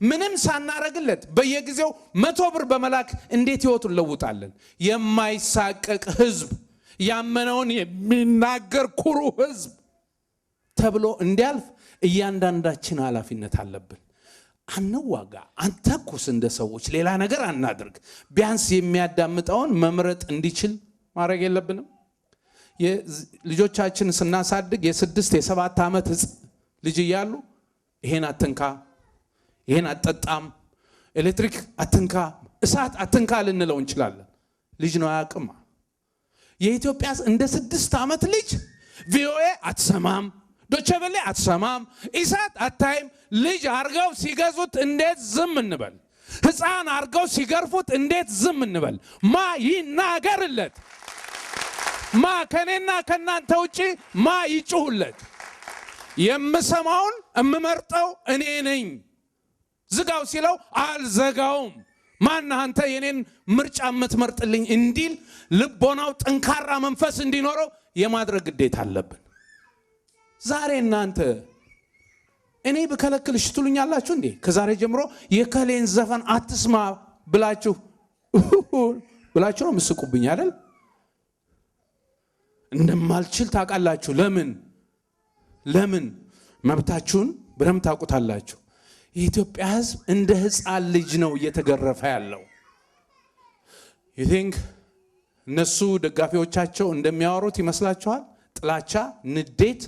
ምንም ሳናረግለት በየጊዜው 100 ብር በመላክ እንዴት ህይወቱን ለውጣለን? የማይሳቀቅ ህዝብ፣ ያመነውን የሚናገር ኩሩ ህዝብ ተብሎ እንዲያልፍ እያንዳንዳችን ኃላፊነት አለብን። አንዋጋ፣ አንተኩስ፣ እንደ ሰዎች ሌላ ነገር አናድርግ። ቢያንስ የሚያዳምጠውን መምረጥ እንዲችል ማድረግ የለብንም? ልጆቻችን ስናሳድግ የ6 የ7 ዓመት ልጅ እያሉ ይሄን አትንካ፣ ይሄን አትጠጣም፣ ኤሌክትሪክ አትንካ፣ እሳት አትንካ ልንለው እንችላለን። ልጅ ነው አያውቅም። የኢትዮጵያ እንደ 6 ዓመት ልጅ ቪኦኤ አትሰማም፣ ዶቸበሌ አትሰማም፣ ኢሳት አታይም። ልጅ አርገው ሲገዙት እንዴት ዝም እንበል? ህፃን አርገው ሲገርፉት እንዴት ዝም እንበል? ማ ይናገርለት? ማ ከኔና ከናንተ ውጪ ማ ይጩህለት? የምሰማውን እምመርጠው እኔ ነኝ። ዝጋው ሲለው አልዘጋውም። ማን አንተ የኔን ምርጫ የምትመርጥልኝ እንዲል ልቦናው ጠንካራ መንፈስ እንዲኖረው የማድረግ ግዴታ አለብን። ዛሬ እናንተ እኔ በከለክልሽ ትሉኛላችሁ እንዴ? ከዛሬ ጀምሮ የከሌን ዘፈን አትስማ ብላችሁ ነው ምስቁብኝ አይደል? እንደማልችል ታውቃላችሁ። ለምን መብታችሁን በደም ታውቁታላችሁ። የኢትዮጵያ ህዝብ እንደ ህፃን ልጅ ነው እየተገረፈ ያለው። you እነሱ ደጋፊዎቻቸው እንደሚያወሩት ይመስላችኋል? ጥላቻ፣ ንዴት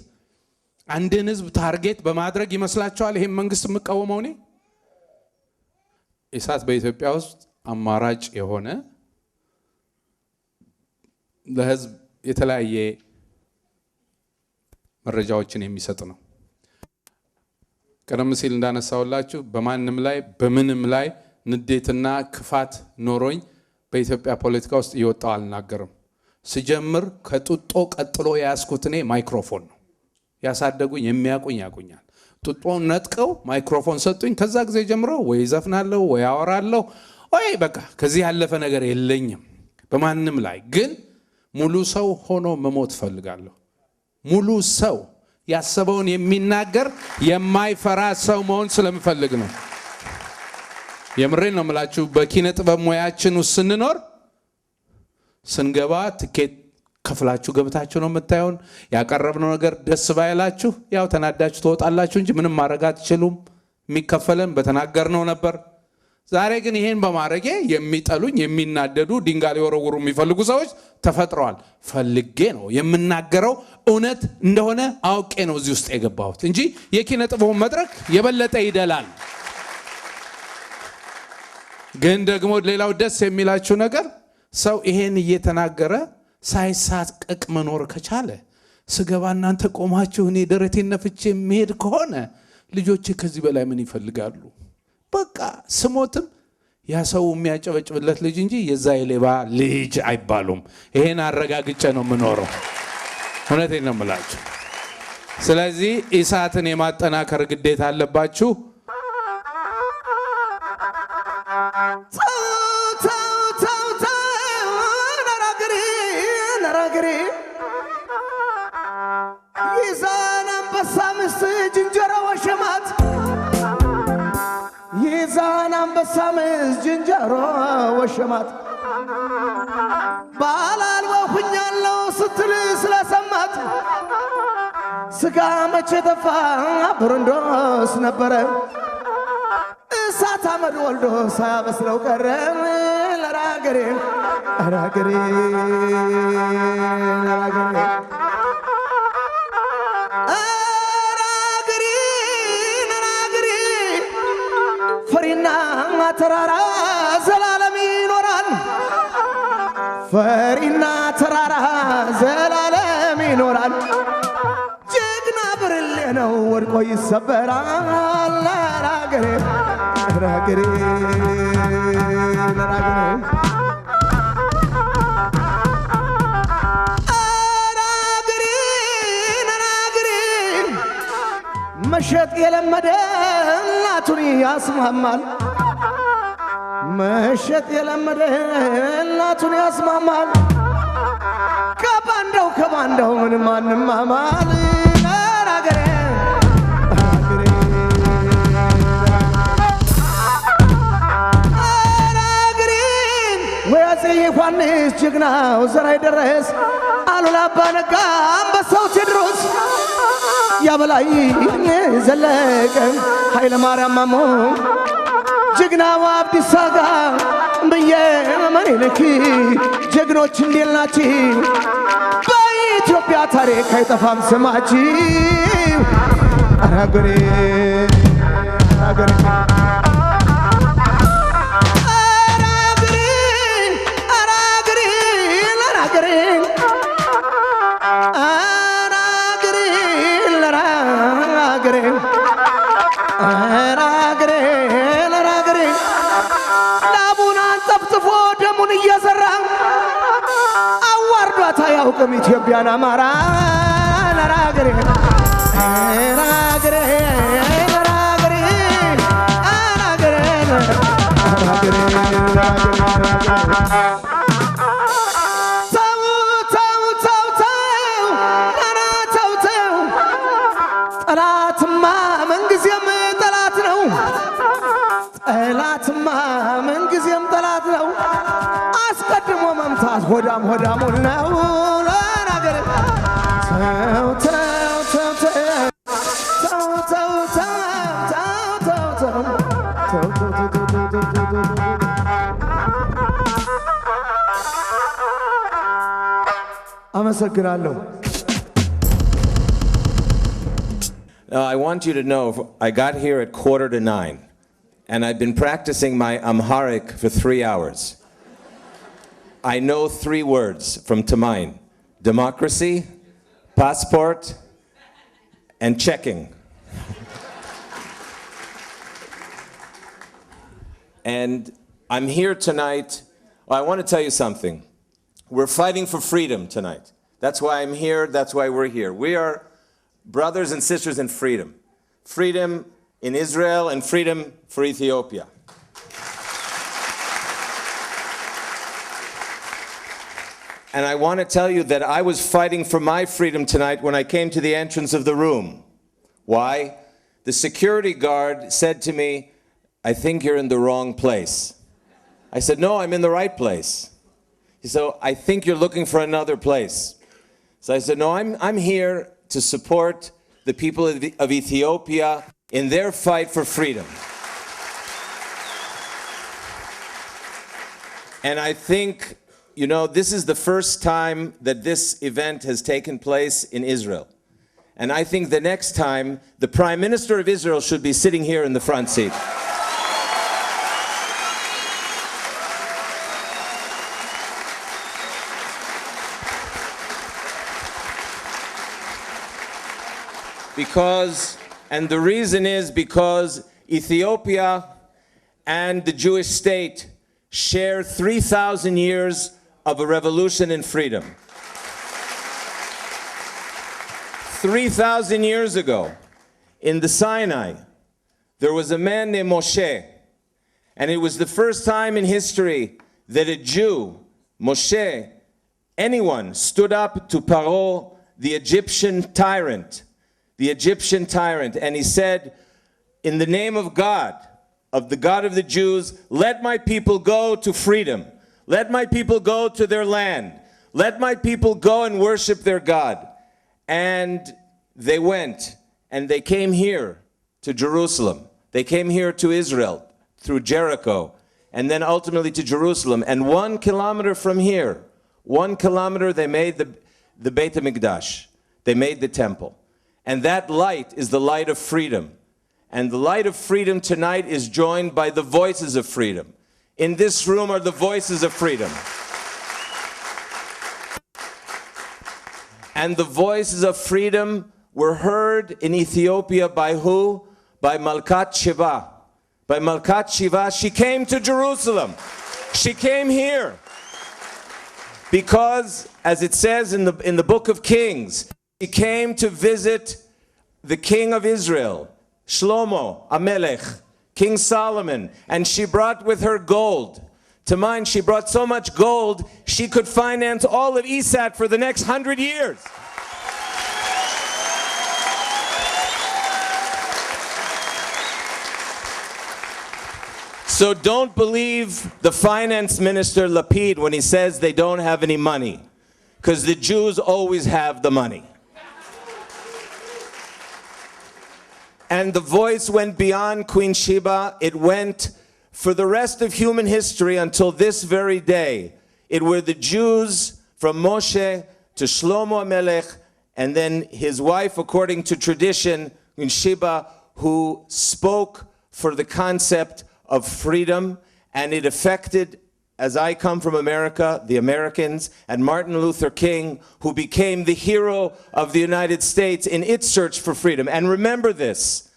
አንድን ህዝብ ታርጌት በማድረግ ይመስላችኋል? ይሄን መንግስት የምቃወመው እኔ ኢሳት በኢትዮጵያ ውስጥ አማራጭ የሆነ ለህዝብ የተለያየ መረጃዎችን የሚሰጥ ነው። ቀደም ሲል እንዳነሳውላችሁ በማንም ላይ በምንም ላይ ንዴትና ክፋት ኖሮኝ በኢትዮጵያ ፖለቲካ ውስጥ እየወጣው አልናገርም። ስጀምር ከጡጦ ቀጥሎ ያስኩት እኔ ማይክሮፎን ነው። ያሳደጉኝ የሚያቁኝ ያቁኛል። ጡጦን ነጥቀው ማይክሮፎን ሰጡኝ። ከዛ ጊዜ ጀምሮ ወይ ዘፍናለሁ ወይ አወራለሁ ወይ በቃ ከዚህ ያለፈ ነገር የለኝም። በማንም ላይ ግን ሙሉ ሰው ሆኖ መሞት ፈልጋለሁ። ሙሉ ሰው ያሰበውን የሚናገር የማይፈራ ሰው መሆን ስለምፈልግ ነው። የምሬን ነው የምላችሁ። በኪነ ጥበብ ሙያችን ውስጥ ስንኖር ስንገባ ትኬት ከፍላችሁ ገብታችሁ ነው የምታዩን። ያቀረብነው ነገር ደስ ባይላችሁ ያው ተናዳችሁ ትወጣላችሁ እንጂ ምንም ማድረግ አትችሉም። የሚከፈለን በተናገርነው ነበር። ዛሬ ግን ይሄን በማድረጌ የሚጠሉኝ የሚናደዱ ድንጋይ ሊወረውሩ የሚፈልጉ ሰዎች ተፈጥረዋል። ፈልጌ ነው የምናገረው። እውነት እንደሆነ አውቄ ነው እዚህ ውስጥ የገባሁት እንጂ የኪነ ጥበብ መድረክ የበለጠ ይደላል። ግን ደግሞ ሌላው ደስ የሚላችሁ ነገር ሰው ይሄን እየተናገረ ሳይሳቀቅ መኖር ከቻለ ስገባ እናንተ ቆማችሁ እኔ ደረቴን ነፍቼ መሄድ ከሆነ ልጆቼ ከዚህ በላይ ምን ይፈልጋሉ? በቃ ስሞትም ያ ሰው የሚያጨበጭብለት ልጅ እንጂ የዛ የሌባ ልጅ አይባሉም። ይሄን አረጋግጬ ነው የምኖረው። እውነቴን ነው የምላችሁ። ስለዚህ ኢሳትን የማጠናከር ግዴታ አለባችሁ። ሳምስ ዝንጀሮ ወሸማት ባላልባ ሁኛለሁ ስትል ስለሰማት ስጋ መቼ ተፋ ብርንዶስ ነበረ እሳት አመድ ወልዶ ሳያበስለው ቀረ ለራገሬ ራገሬ ራገሬ ፈሪና ተራራ ዘላለም ይኖራል ፈሪና ተራራ ዘላለም ይኖራል ጀግና ብርሌ ነው ወድቆ ይሰበራል ራገሬ ራገሬ ራገሬ መሸጥ የለመደ እናቱን ያስማማል መሸጥ የለመደ እናቱን ያስማማል ከባንዳው ምንም አንማማል ራገሬ ራገሬ ራገሬ ወያጼ ዮሐንስ ጀግናው ዘራይ ደረስ አሉላ አባ ነጋ አንበሳው ቴዎድሮስ ያበላይ ዘለቀ ኃይለ ማርያም ማሞ ጀግናው አብዲሳ አጋ ብዬ ምኒልክ ጀግኖች እንዴት ናችሁ? በኢትዮጵያ ታሪክ አይጠፋም ስማችሁ። አራገሬ አራገሬ አያውቅም ኢትዮጵያን አማራ ለራገሬ ራገሬ ራገሬ ራገሬ ራገሬ ጠላትማ ምንጊዜም ጠላት ነው ጠላትማ ምንጊዜም ጠላት ነው አስቀድሞ መምታት ሆዳም ሆዳሙን ነው አመሰግናለሁ። Now, I want you to know, I got here at 8:45, and I've been practicing my Amharic for 3 hours. I know 3 words from Tamain: democracy, passport, and checking. And I'm here tonight. I want to tell you something. We're fighting for freedom tonight. That's why I'm here. That's why we're here. We are brothers and sisters in freedom. Freedom in Israel and freedom for Ethiopia. And I want to tell you that I was fighting for my freedom tonight when I came to the entrance of the room. Why? The security guard said to me, "I think you're in the wrong place." I said, "No, I'm in the right place." He said, "I think you're looking for another place." So I said, "No, I'm here to support the people of Ethiopia in their fight for freedom." And I think, you know, this is the first time that this event has taken place in Israel. And I think the next time, the Prime Minister of Israel should be sitting here in the front seat. Because, and the reason is because Ethiopia and the Jewish state share 3,000 years of a revolution in freedom. 3,000 years ago, in the Sinai, there was a man named Moshe, and it was the first time in history that a Jew, Moshe, anyone, stood up to Paro, the Egyptian tyrant, and he said, "In the name of God, of the God of the Jews, let my people go to freedom. Let my people go to their land. Let my people go and worship their God. And they went, and they came here to Jerusalem. They came here to Israel through Jericho, and then ultimately to Jerusalem. And 1 kilometer from here, 1 kilometer, they made the Beit HaMikdash. They made the temple. And that light is the light of freedom. And the light of freedom tonight is joined by the voices of freedom. In this room are the voices of freedom. And the voices of freedom were heard in Ethiopia by who? By Malkat Sheva. By Malkat Sheva. She came to Jerusalem. She came here. Because, as it says in the book of Kings, she came to visit the king of Israel, Shlomo Amelech, King Solomon, and she brought with her gold. To mind, she brought so much gold, she could finance all of ESAT for the next 100 years. So don't believe the finance minister Lapid when he says they don't have any money, because the Jews always have the money. And the voice went beyond Queen Sheba. It went for the rest of human history until this very day. It were the Jews from Moshe to Shlomo HaMelech, and then his wife, according to tradition, Queen Sheba, who spoke for the concept of freedom, and it affected, as I come from America, the Americans, and Martin Luther King, who became the hero of the United States in its search for freedom. And remember this,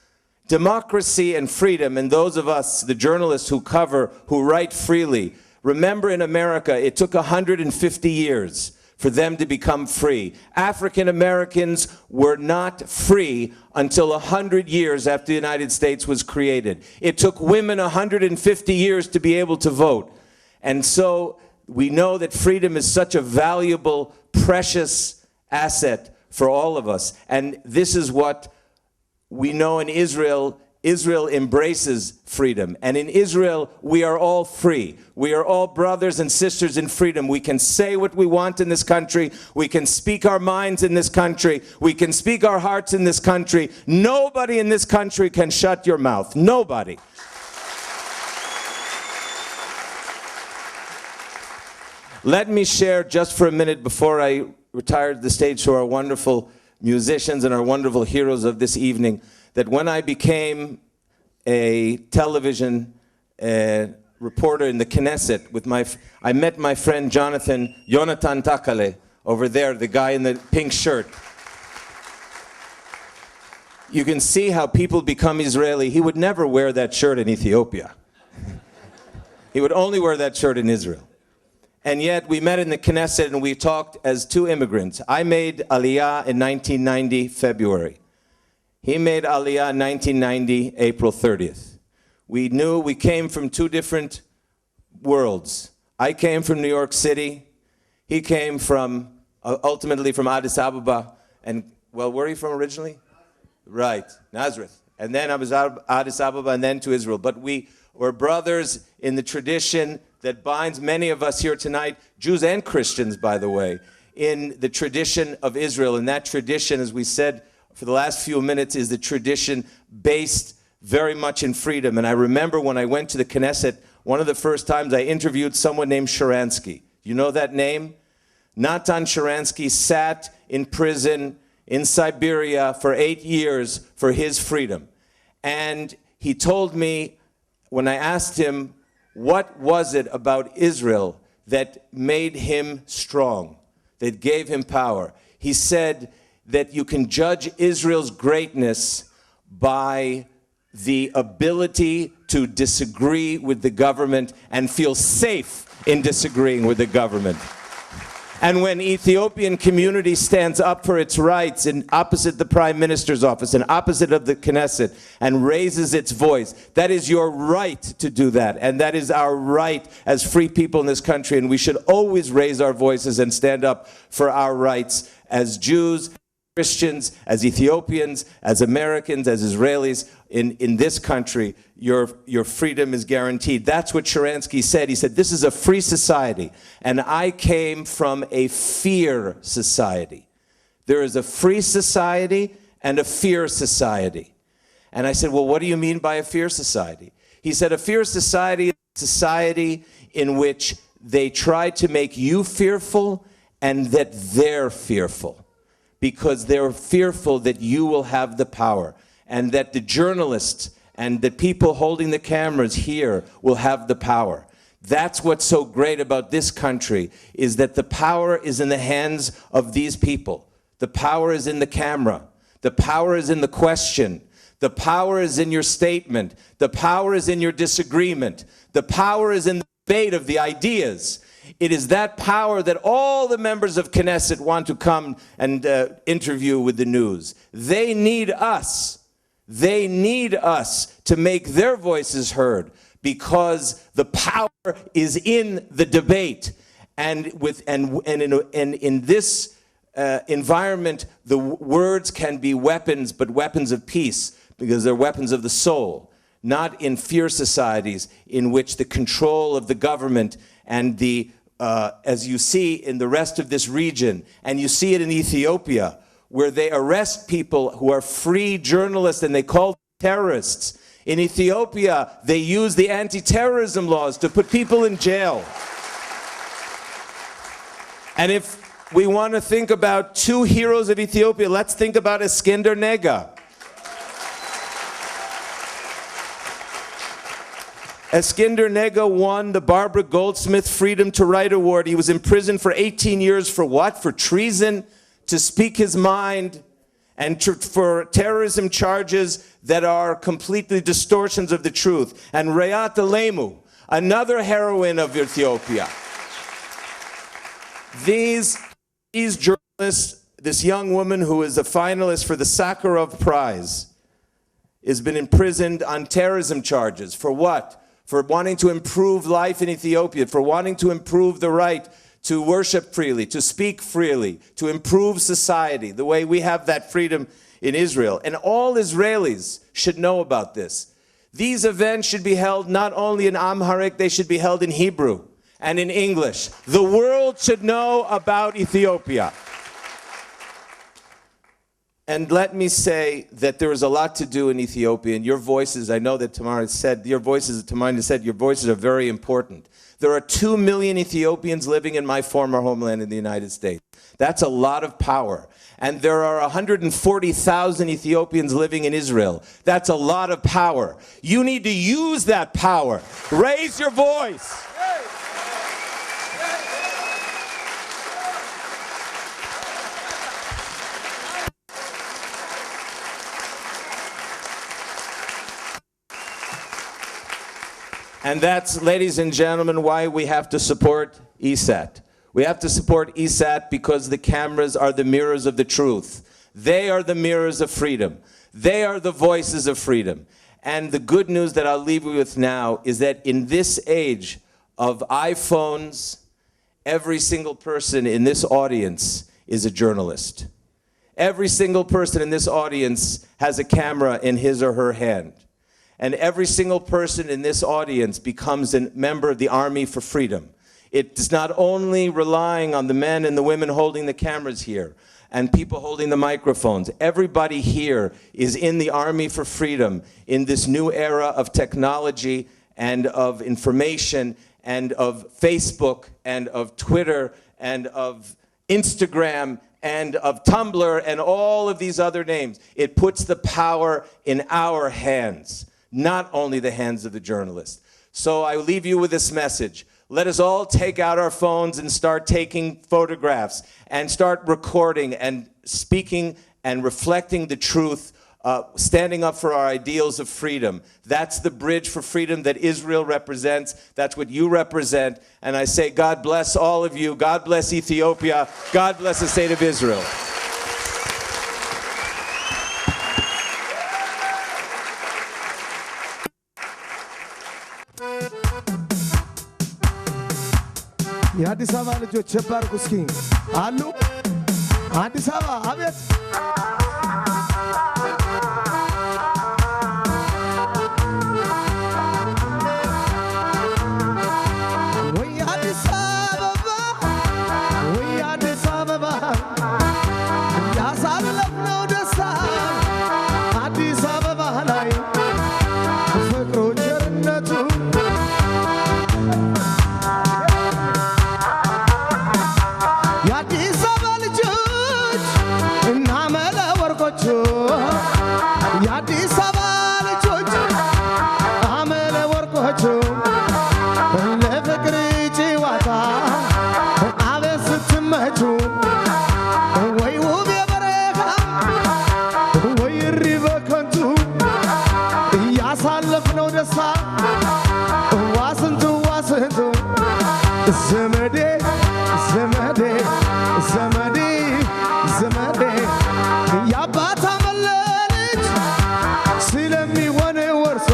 democracy and freedom, and those of us, the journalists who cover, who write freely, remember in America, it took 150 years for them to become free. African Americans were not free until 100 years after the United States was created. It took women 150 years to be able to vote. And so we know that freedom is such a valuable, precious asset for all of us. And this is what we know in Israel. Israel embraces freedom. And in Israel, we are all free. We are all brothers and sisters in freedom. We can say what we want in this country. We can speak our minds in this country. We can speak our hearts in this country. Nobody in this country can shut your mouth. Nobody. Let me share just for a minute before I retire the stage to our wonderful musicians and our wonderful heroes of this evening, that when I became a television reporter in the Knesset, I met my friend Jonathan Takale over there, the guy in the pink shirt. You can see how people become Israeli. He would never wear that shirt in Ethiopia. He would only wear that shirt in Israel. And yet we met in the Knesset and we talked as two immigrants. I made Aliyah in 1990, February. He made Aliyah in 1990, April 30th. We knew we came from two different worlds. I came from New York City. He came from, ultimately from Addis Ababa. And, well, where are you from originally? Right, Nazareth. And then I was out of Addis Ababa and then to Israel. But we were brothers in the tradition that binds many of us here tonight, Jews and Christians, by the way, in the tradition of Israel. And that tradition, as we said for the last few minutes, is the tradition based very much in freedom. And I remember when I went to the Knesset, one of the first times I interviewed someone named Sharansky. You know that name? Natan Sharansky sat in prison in Siberia for 8 years for his freedom. And he told me, when I asked him, what was it about Israel that made him strong, that gave him power? He said that you can judge Israel's greatness by the ability to disagree with the government and feel safe in disagreeing with the government. And when Ethiopian community stands up for its rights in opposite the Prime Minister's office and opposite of the Knesset and raises its voice, that is your right to do that. And that is our right as free people in this country. And we should always raise our voices and stand up for our rights as Jews, Christians, as Ethiopians, as Americans, as Israelis in this country, your freedom is guaranteed. That's what Sharansky said. He said, this is a free society. And I came from a fear society. There is a free society and a fear society. And I said, well, what do you mean by a fear society? He said, a fear society is a society in which they try to make you fearful and that they're fearful, because they're fearful that you will have the power and that the journalists and the people holding the cameras here will have the power. That's what's so great about this country, is that the power is in the hands of these people. The power is in the camera. The power is in the question. The power is in your statement. The power is in your disagreement. The power is in the debate of the ideas. It is that power that all the members of Knesset want to come and interview with the news. They need us. They need us to make their voices heard, because the power is in the debate. And in this environment, the words can be weapons, but weapons of peace, because they're weapons of the soul, not in fear societies in which the control of the government and the, as you see in the rest of this region, and you see it in Ethiopia, where they arrest people who are free journalists and they call them terrorists. In Ethiopia, they use the anti-terrorism laws to put people in jail. And if we want to think about two heroes of Ethiopia, let's think about Eskinder Nega. Eskinder Nega won the Barbara Goldsmith Freedom to Write Award. He was imprisoned for 18 years for what? For treason, to speak his mind, and for terrorism charges that are completely distortions of the truth. And Rayat Alemu, another heroine of Ethiopia. These journalists, this young woman who is a finalist for the Sakharov Prize, has been imprisoned on terrorism charges. For what? For wanting to improve life in Ethiopia, for wanting to improve the right to worship freely, to speak freely, to improve society, the way we have that freedom in Israel. And all Israelis should know about this. These events should be held not only in Amharic, they should be held in Hebrew and in English. The world should know about Ethiopia. And let me say that there is a lot to do in Ethiopia, and your voices, I know that Tamara said, your voices are very important. There are 2 million Ethiopians living in my former homeland in the United States. That's a lot of power. And there are 140,000 Ethiopians living in Israel. That's a lot of power. You need to use that power. Raise your voice. And that's, ladies and gentlemen, why we have to support ESAT. We have to support ESAT because the cameras are the mirrors of the truth. They are the mirrors of freedom. They are the voices of freedom. And the good news that I'll leave you with now is that in this age of iPhones, every single person in this audience is a journalist. Every single person in this audience has a camera in his or her hand. And every single person in this audience becomes a member of the Army for Freedom. It's not only relying on the men and the women holding the cameras here and people holding the microphones. Everybody here is in the Army for Freedom in this new era of technology and of information and of Facebook and of Twitter and of Instagram and of Tumblr and all of these other names. It puts the power in our hands, not only the hands of the journalists. So I leave you with this message. Let us all take out our phones and start taking photographs and start recording and speaking and reflecting the truth, standing up for our ideals of freedom. That's the bridge for freedom that Israel represents. That's what you represent. And I say, God bless all of you. God bless Ethiopia. God bless the state of Israel. የአዲስ አበባ ልጆች ቸባርኩ እስኪ አሉ አዲስ አበባ አቤት ወይ አዲስ አበባ ወይ አዲስ አበባ ያሳለፍነው ደስታ አዲስ አበባ ላይ ፍቅሩ ቸርነቱ የአዲስ አበባ ልጆች እናመለ ወርቆቹ የአዲስ አበባ ልጆች አመለ ወርቆቹ ለፍቅር ጨዋታ አቤት ስትመቹ ወይ ውብ የበረካ ወይ እሪ በከንቱ እያሳለፍነው ደስታ ዋስንቱ ዋስንቱ ዘመዴ ዘመዴ ዘመዴ ዘመዴ የአባት አመለልጅ ስለሚሆን ወርሶ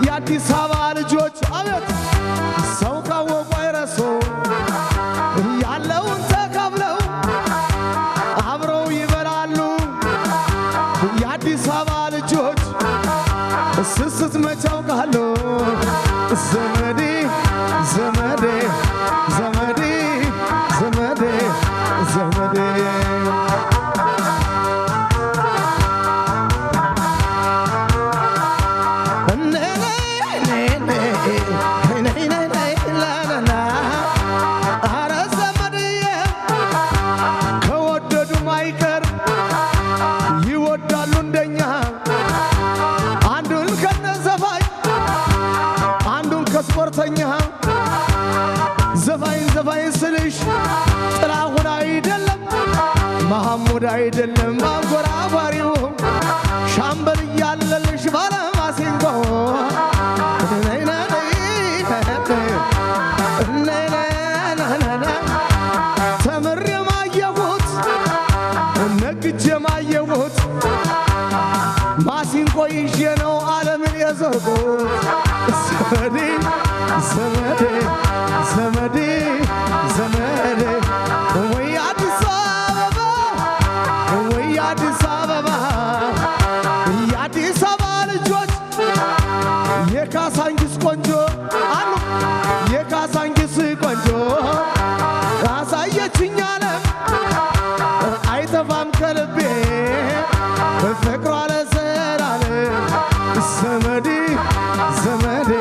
የአዲስ አበባ ልጆች አቤት ሰው ካወቁ አይረሱ ያለውን ተካፍለው አብረው ይበላሉ የአዲስ አበባ ልጆች ስስት መቻው ቃሉ ዘመዴ ዘመዴ ዘመዴ ዘመዴ ዘመዴ አረ ዘመድዬ ከወደዱ ማይቀር ይወዳሉ እንደኛ አንዱን ከነዘፋኝ አንዱን ከስፖርተኛ ዘፋኝ ዘፋኝ ስልሽ ጥላሁን አይደለም መሐሙድ አይደለም አንጎራጓሪው ሻምበል እያለልሽ ባለማሲንቆ ተምሬ ማየሁት ነግጄ ማየሁት ማሲንቆ ይዤ ነው ዓለምን የዞርኩት ዘመዴ ዘመዴ ዘመዴ ዘመዴ ወይ አዲስ አበባ ወይ አዲስ አበባ የአዲስ አበባ ልጆች የካሳንጊስ ቆንጆ አሉ የካሳንጊስ ቆንጆ አሳየችኝ ዓለም አይጠፋም ከልቤ ፍቅሯ ለዘላለም ዘመዴ ዘመዴ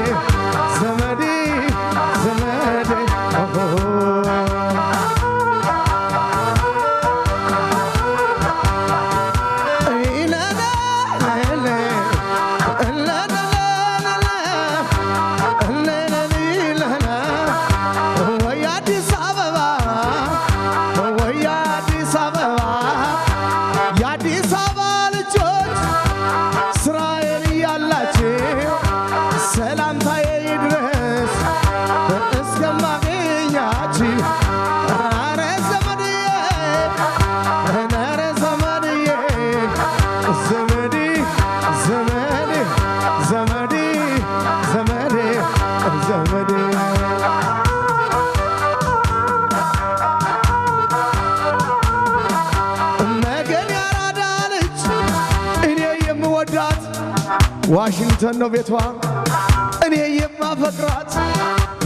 ዘመዴ ዘመዴ ወይ አዲስ አበባ ወይ አዲስ አበባ የአዲስ አበባ ልጆች እስራኤል እያላችሁ ሰላምታዬ ይድረስ እስከማገኛችሁ ኧረ ዘመድዬ ኧረ ዘመድዬ ዘመዴ ዘመዴ ዘመዴ ዘመዴ ዘመዴ ነገን ያራዳ ልጅ እኔ የምወዳት ዋሽንግተን ነው ቤቷ እኔ የማፈቅራት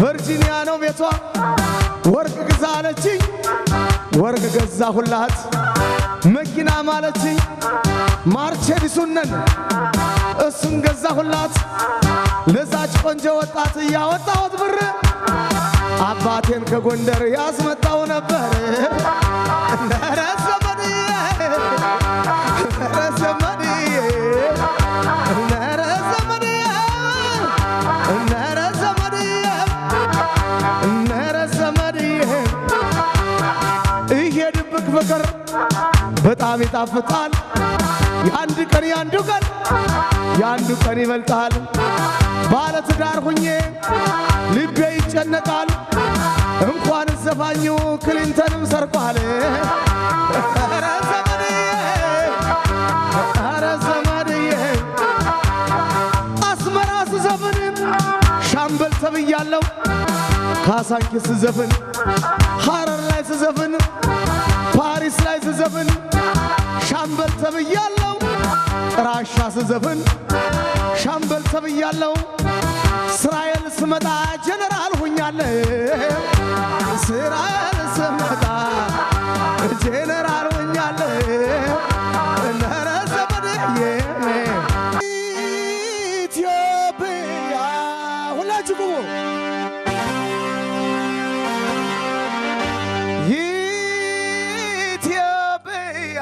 ቨርጂኒያ ነው ቤቷ ወርቅ ግዛ አለችኝ ወርቅ ገዛሁላት መኪና ማለችኝ ማርቼዲሱን ነን እሱን ገዛሁላት ለዛች ቆንጆ ወጣት እያወጣሁት ብር አባቴን ከጎንደር ያስመጣው ነበር ኧረ ዘመድዬ ኧረ ዘመድዬ ኧረ ዘመድዬ ኧረ ዘመድዬ ኧረ ዘመድዬ ይሄ ድብቅ ፍቅር በጣም ይጣፍጣል የአንድ ቀን የአንዱ ቀን ይበልጣል ባለ ትዳር ሁኜ ልቤ ይጨነቃል እንኳን ዘፋኙ ክሊንተንም ሰርቋል ኧረ ዘመድዬ ኧረ ዘመድዬ አስመራ ስዘፍን ሻምበል ተብያለሁ ካሳንቺስ ስዘፍን ሐረር ላይ ስዘፍን ፓሪስ ተብያለሁ ራሻ ስዘፍን ሻምበል ተብያለሁ እስራኤል ስመጣ ጀነራል ሆኛለሁ እስራኤል ስመጣ ጀነራል ሆኛለሁ እነረ ዘመድዬ ኢትዮጵያ ሁላችሁ ቁሙ ኢትዮጵያ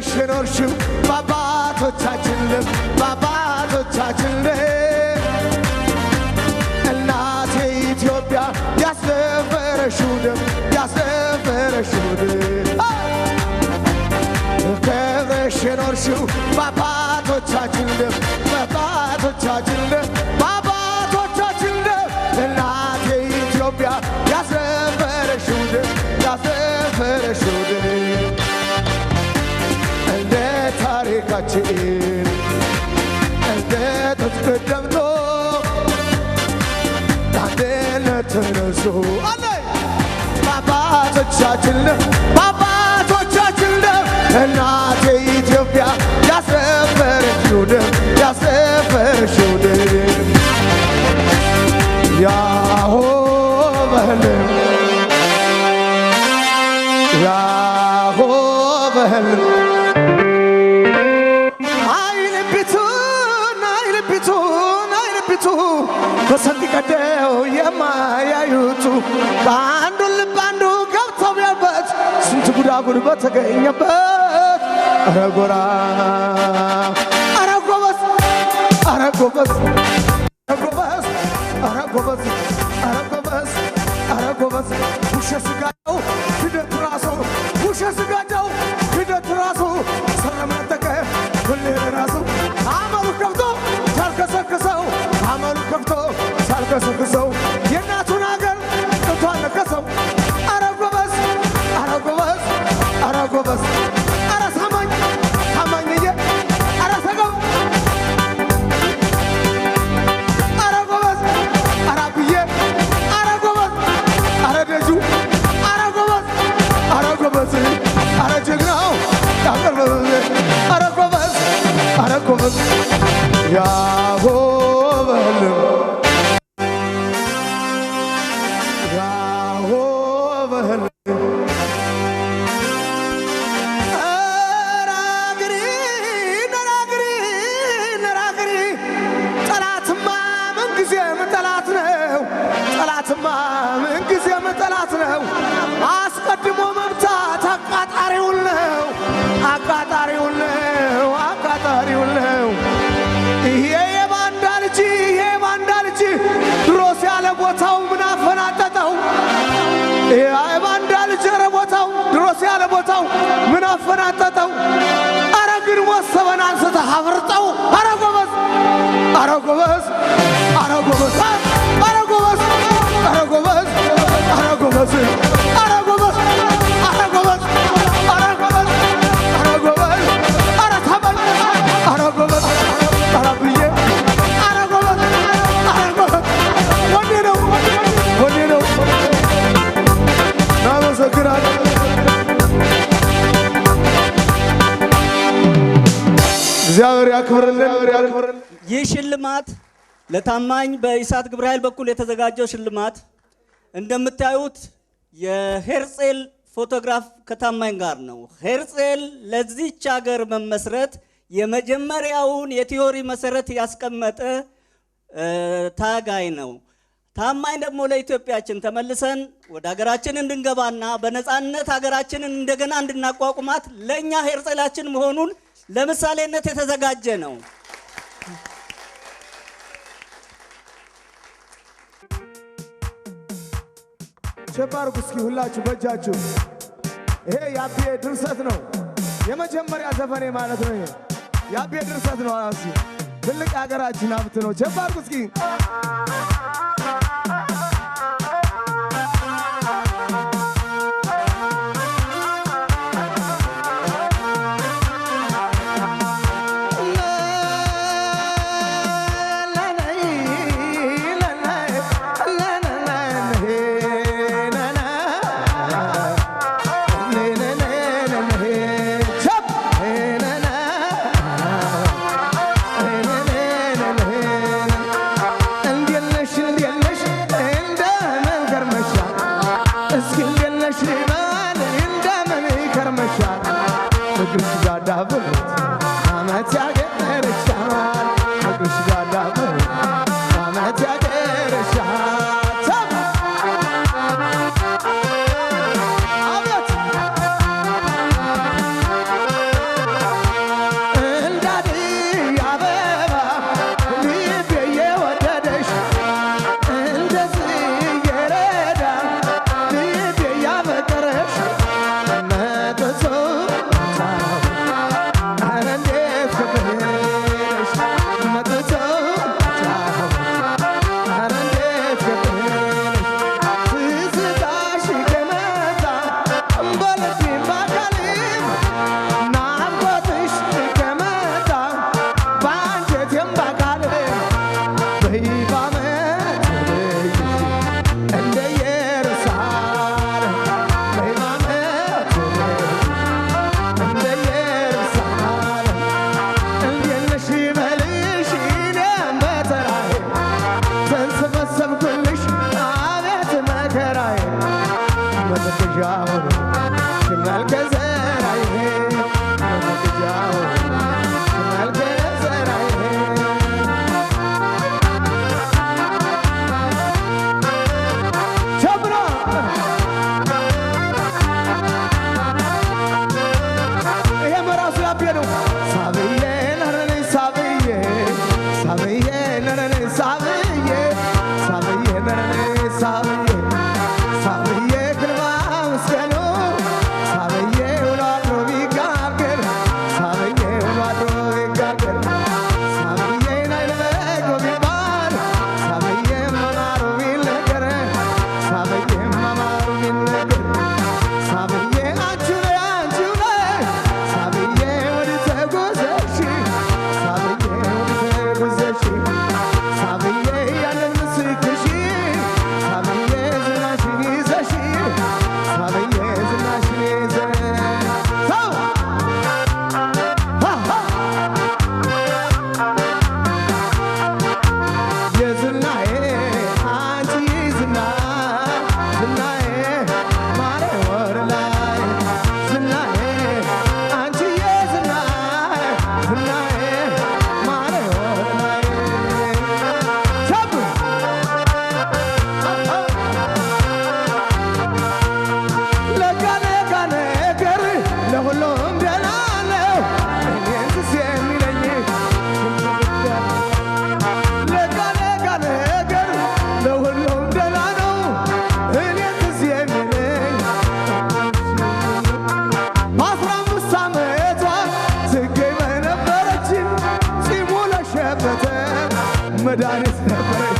ሽኖርሽም ባባቶቻችን ልብ ባባቶቻችን ልብ እናቴ ኢትዮጵያ ያስደፈረሽው ደም ያስደፈረሽው ደም ክብረሽ ሽኖርሽው ባባቶቻችን ልብ ባባቶቻችን ልብ ባባቶቻችን ልብ እናቴ ኢትዮጵያ ያስደፈረሽው ደም ያስደፈረሽው ደም ታሪካችን እንደ ጥንት ቀደምቶ አንድነት ተነሱ አለ ባባቶቻችን ባባቶቻችን እናቴ ኢትዮጵያ ያስደፈረሽው ደም ያስደፈረሽው ደም ያሆ በህልም ያሆ በህልም በሰንት ቀደው የማያዩቱ በአንዱ ልብ አንዱ ገብተው ቢያበት ስንት ጉዳጉድ በተገኘበት ኧረ ጎራ ኧረ ጎበዝ ኧረ ጎበዝ ኧረ ጎበዝ ኧረ ጎበዝ ኧረ ጎበዝ ኧረ ጎበዝ ውሸት ስጋው ሂደት ራሱ ውሸት ስጋው ሂደት ራሱ ሰለመጠቀ ሁሌ ራሱ አመሉ ከፍቶ ሳልከሰከሰው አመሉ ከፍቶ ሳልከሰከሰው የእናቱን ሀገር ጥቷን ነከሰው ኧረ ጎበዝ ኧረ ጎበዝ ኧረ ጎበዝ ኧረ ሳማኝ ሳማኝዬ ኧረ ሰገው ኧረ ጎበዝ ኧረ ብዬ ኧረ ጎበዝ ኧረ ደጁ ኧረ ጎበዝ ኧረ ጎበዝ ኧረ ጀግናው ያቀርበብ ኧረ ጎበዝ ኧረ ጎበዝ ያሆ በህልም ያሆ በህልም ነራግሪ ነራግሪ ነራግሪ ጠላትማ ምንጊዜም ጠላት ነው ጠላትማ ምንጊዜም ጠላት ነው አስቀድሞ መምታት አቃጣሪውን ነው አቃጣሪውን ነው አቃጣሪውን ነው ይሄ የባንዳ ልጅ ይሄ የባንዳ ልጅ ድሮስ ያለ ቦታው ምን አፈናጠጠው ይሄ የባንዳ ልጅ ኧረ ቦታው ድሮስ ያለ ቦታው ምን አፈናጠጠው ኧረ ግን ወሰበን አንስተህ አፍርጠው ኧረ ጎበዝ ኧረ ጎበዝ ኧረ ጎበዝ ኧረ ጎበዝ ኧረ ጎበዝ ኧረ ጎበዝ ኧረ ጎበዝ ኧረ ጎበዝ ኧረ ጎበዝ ኧረ ጎበዝ ኧረ ተበል ኧረ ጎበዝ ኧረ ብዬ ኧረ ጎበዝ ኧረ ጎበዝ ወኔ ነው ወኔ ነው እናመሰግናለን። እግዚአብሔር ያክብርልን። ይህ ሽልማት ለታማኝ በኢሳት ግብረ ኃይል በኩል የተዘጋጀው ሽልማት እንደምታዩት የሄርጼል ፎቶግራፍ ከታማኝ ጋር ነው። ሄርጼል ለዚች ሀገር መመስረት የመጀመሪያውን የቲዮሪ መሰረት ያስቀመጠ ታጋይ ነው። ታማኝ ደግሞ ለኢትዮጵያችን ተመልሰን ወደ ሀገራችን እንድንገባና በነፃነት ሀገራችንን እንደገና እንድናቋቁማት ለኛ ሄርጸላችን መሆኑን ለምሳሌነት የተዘጋጀ ነው። ሸባርኩ እስኪ ሁላችሁ በእጃችሁ። ይሄ ያቤ ድርሰት ነው። የመጀመሪያ ዘፈኔ ማለት ነው። ይሄ ያቤ ድርሰት ነው። አሲ ትልቅ ሀገራችን ሀብት ነው። ሸባርኩ እስኪ መድኃኒት ነበር